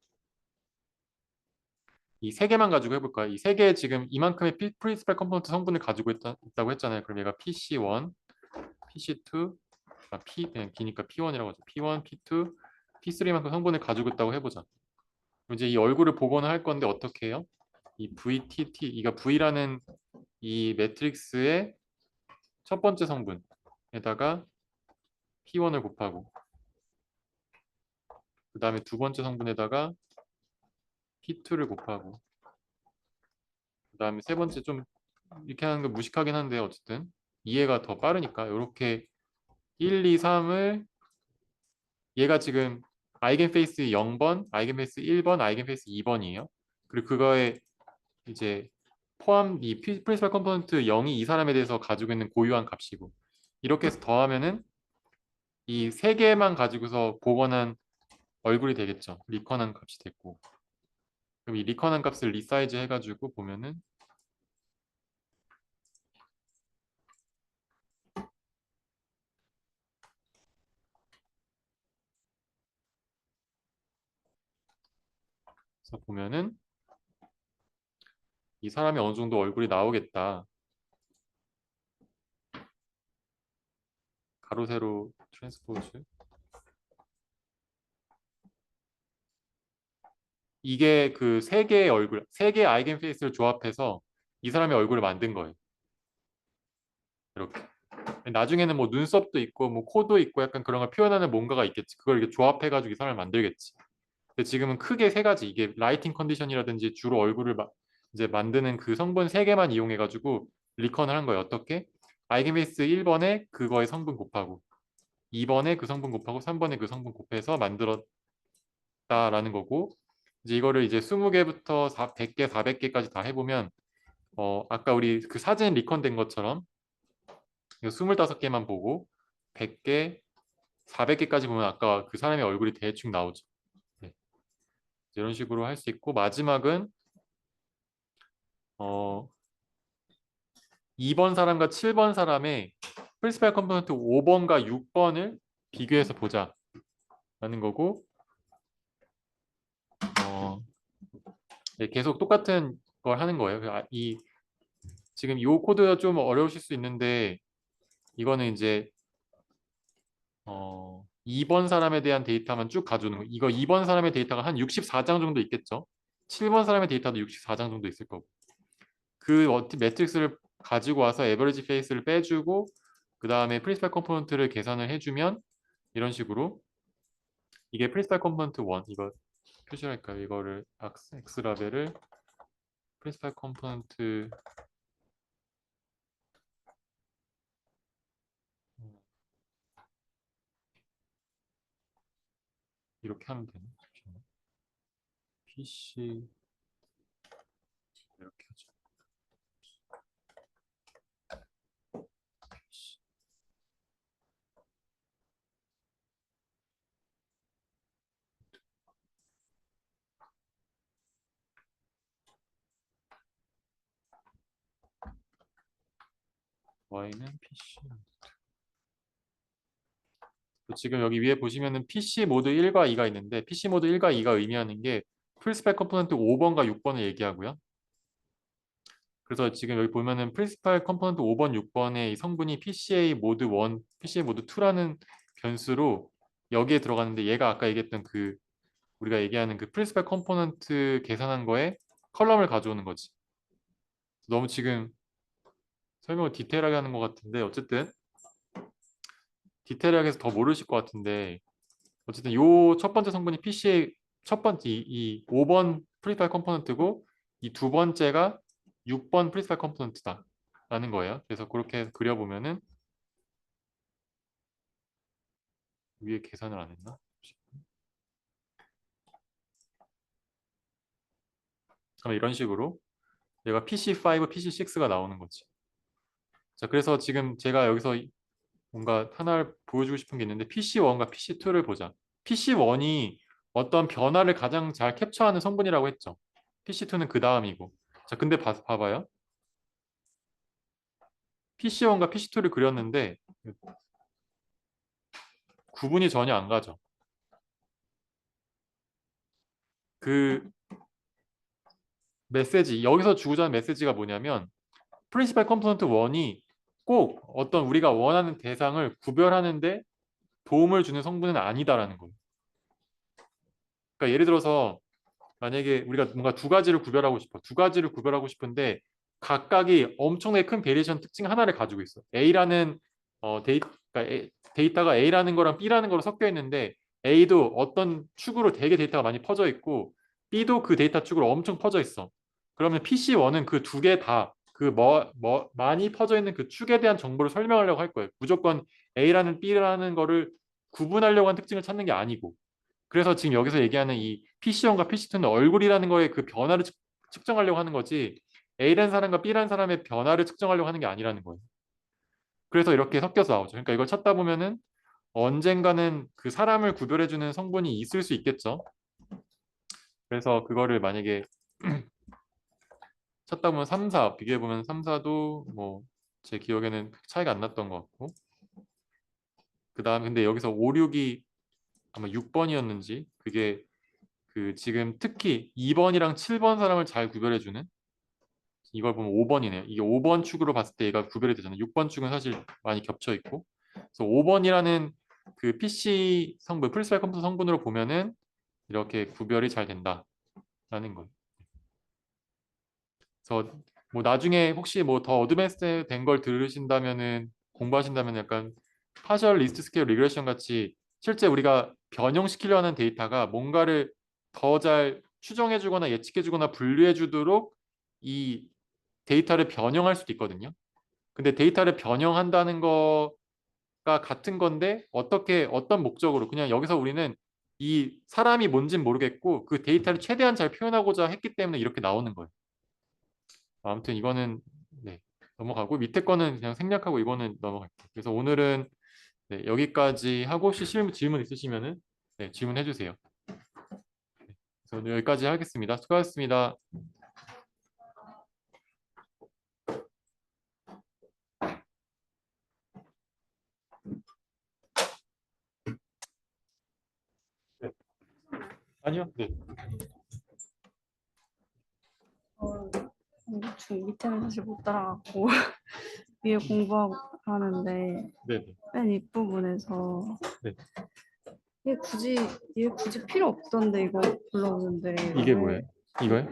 이 세 개만 가지고 해볼까요? 이 세 개 지금 이만큼의 프린시팔 컴포넌트 성분을 가지고 있다고 했잖아요. 그럼 얘가 PC1, PC2, 그냥 기니까 P1이라고 하죠. P1, P2, P3만큼 성분을 가지고 있다고 해보자. 그럼 이제 이 얼굴을 복원을 할 건데 어떻게 해요? 이 VTT, 이가 V라는 이 매트릭스의 첫 번째 성분에다가 P1을 곱하고 그 다음에 두 번째 성분에다가 P2를 곱하고 그 다음에 세 번째 좀 이렇게 하는 거 무식하긴 한데 어쨌든 이해가 더 빠르니까 이렇게 1, 2, 3을 얘가 지금 아이겐페이스 0번, 아이겐페이스 1번, 아이겐페이스 2번이에요. 그리고 그거에 이제 포함 이 프린시팔 컴포넌트 0이 이 사람에 대해서 가지고 있는 고유한 값이고 이렇게 해서 더하면은 이 세 개만 가지고서 복원한 얼굴이 되겠죠. 리컨한 값이 됐고 그럼 이 리컨한 값을 리사이즈 해가지고 보면은 그래서 보면은 이 사람이 어느 정도 얼굴이 나오겠다. 가로 세로 트랜스포즈 이게 그 세 개의 얼굴, 세 개의 아이겐 페이스를 조합해서 이 사람의 얼굴을 만든 거예요. 이렇게. 나중에는 뭐 눈썹도 있고 뭐 코도 있고 약간 그런 걸 표현하는 뭔가가 있겠지. 그걸 이렇게 조합해가지고 이 사람을 만들겠지. 근데 지금은 크게 세 가지 이게 라이팅 컨디션이라든지 주로 얼굴을 이제 만드는 그 성분 세 개만 이용해가지고 리컨을 한 거예요. 어떻게? 아이겐베이스 1번에 그거의 성분 곱하고 2번에 그 성분 곱하고 3번에 그 성분 곱해서 만들었다라는 거고 이제 이거를 이제 20개부터 100개, 400개까지 다 해보면 아까 우리 그 사진 리컨된 것처럼 이거 25개만 보고 100개, 400개까지 보면 아까 그 사람의 얼굴이 대충 나오죠. 네. 이런 식으로 할 수 있고 마지막은 어, 2번 사람과 7번 사람의 프린시팔 컴포넌트 5번과 6번을 비교해서 보자 라는 거고 어, 네, 계속 똑같은 걸 하는 거예요. 지금 이 코드가 좀 어려우실 수 있는데 이거는 이제 2번 사람에 대한 데이터만 쭉 가져오는 거. 이거 2번 사람의 데이터가 한 64장 정도 있겠죠. 7번 사람의 데이터도 64장 정도 있을 거고. 그 매트릭스를 가지고 와서 에버리지 페이스를 빼주고 그 다음에 프린시팔 컴포넌트를 계산을 해주면 이런 식으로 이게 프린시팔 컴포넌트 1 이거 표시할까요? 이거를 X 라벨을 프린시팔 컴포넌트 이렇게 하면 되나? 잠시만요. PC 이렇게 하죠. PC. Y는 PC. 지금 여기 위에 보시면은 PC 모드 1과 2가 있는데 PC 모드 1과 2가 의미하는 게 풀스펙 컴포넌트 5번과 6번을 얘기하고요. 그래서 지금 여기 보면은 프린시팔 컴포넌트 5번, 6번의 이 성분이 PCA 모드 1, PCA 모드 2라는 변수로 여기에 들어가는데 얘가 아까 얘기했던 그 우리가 얘기하는 그 프린시팔 컴포넌트 계산한 거에 컬럼을 가져오는 거지. 너무 지금 설명을 디테일하게 하는 것 같은데 어쨌든 디테일하게 해서 더 모르실 것 같은데 어쨌든 요 첫 번째 성분이 PC의 첫 번째 이 5번 프리스파일 컴포넌트고 이 두 번째가 6번 프리스파일 컴포넌트다 라는 거예요. 그래서 그렇게 그려보면은 위에 계산을 안 했나? 그럼 이런 식으로 얘가 PC5, PC6가 나오는 거지. 자, 그래서 지금 제가 여기서 뭔가 하나를 보여주고 싶은 게 있는데 PC1과 PC2를 보자. PC1이 어떤 변화를 가장 잘 캡처하는 성분이라고 했죠. PC2는 그 다음이고. 자, 근데 봐봐요. PC1과 PC2를 그렸는데 구분이 전혀 안 가죠. 그 메시지, 여기서 주고자 하는 메시지가 뭐냐면 프린시팔 컴포넌트 1이 꼭 어떤 우리가 원하는 대상을 구별하는데 도움을 주는 성분은 아니다라는 거예요. 그러니까 예를 들어서 만약에 우리가 뭔가 두 가지를 구별하고 싶어. 두 가지를 구별하고 싶은데 각각이 엄청나게 큰 베리에이션 특징 하나를 가지고 있어. A라는 그러니까 데이터가 A라는 거랑 B라는 거로 섞여 있는데 A도 어떤 축으로 되게 데이터가 많이 퍼져 있고 B도 그 데이터 축으로 엄청 퍼져 있어. 그러면 PC1은 그 두 개 다 그 많이 퍼져 있는 그 축에 대한 정보를 설명하려고 할 거예요. 무조건 A라는 B라는 거를 구분하려고 하는 특징을 찾는 게 아니고 그래서 지금 여기서 얘기하는 이 PC1과 PC2는 얼굴이라는 거에 그 변화를 측정하려고 하는 거지 A라는 사람과 B라는 사람의 변화를 측정하려고 하는 게 아니라는 거예요. 그래서 이렇게 섞여서 나오죠. 그러니까 이걸 찾다 보면은 언젠가는 그 사람을 구별해주는 성분이 있을 수 있겠죠. 그래서 그거를 만약에 찾다 보면 3, 4 비교해보면 3, 4도 뭐 제 기억에는 차이가 안 났던 것 같고 그 다음 근데 여기서 5, 6이 아마 6번이었는지 그게 그 지금 특히 2번이랑 7번 사람을 잘 구별해주는 이걸 보면 5번이네요. 이게 5번 축으로 봤을 때 얘가 구별이 되잖아요. 6번 축은 사실 많이 겹쳐 있고. 그래서 5번이라는 그 PC 성분, 프린시팔 컴퓨터 성분으로 보면은 이렇게 구별이 잘 된다라는 거예요. 그래서 뭐 나중에 혹시 뭐 더 어드밴스 된 걸 들으신다면은 공부하신다면 약간 파셜 리스트 스퀘어 리그레션 같이 실제 우리가 변형시키려는 데이터가 뭔가를 더 잘 추정해주거나 예측해주거나 분류해주도록 이 데이터를 변형할 수도 있거든요. 근데 데이터를 변형한다는 거가 같은 건데 어떻게 어떤 목적으로 그냥 여기서 우리는 이 사람이 뭔진 모르겠고 그 데이터를 최대한 잘 표현하고자 했기 때문에 이렇게 나오는 거예요. 아무튼 이거는 네, 넘어가고 밑에 거는 그냥 생략하고 이거는 넘어갈게요. 그래서 오늘은 네, 여기까지 하고 혹시 질문 있으시면은 네, 질문해 주세요. 그래서 오늘 여기까지 하겠습니다. 수고하셨습니다. 네. 아니요. 네. 중 밑에는 사실 못 따라가고 위에 공부하고 하는데 네. 네. 맨 윗부분에서 네. 얘 굳이 필요 없던데 이거 불러오는데 이게 왜 뭐예요? 이거요?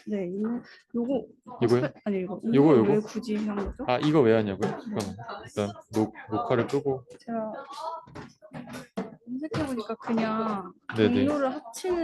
네 이거 요거 이거요? 아니 이거 요거? 왜 굳이 한 거죠? 아, 이거 왜 하냐고요? 잠깐만. 일단 녹화를 끄고. 제가 검색해보니까 그냥 네네. 동료를 합치는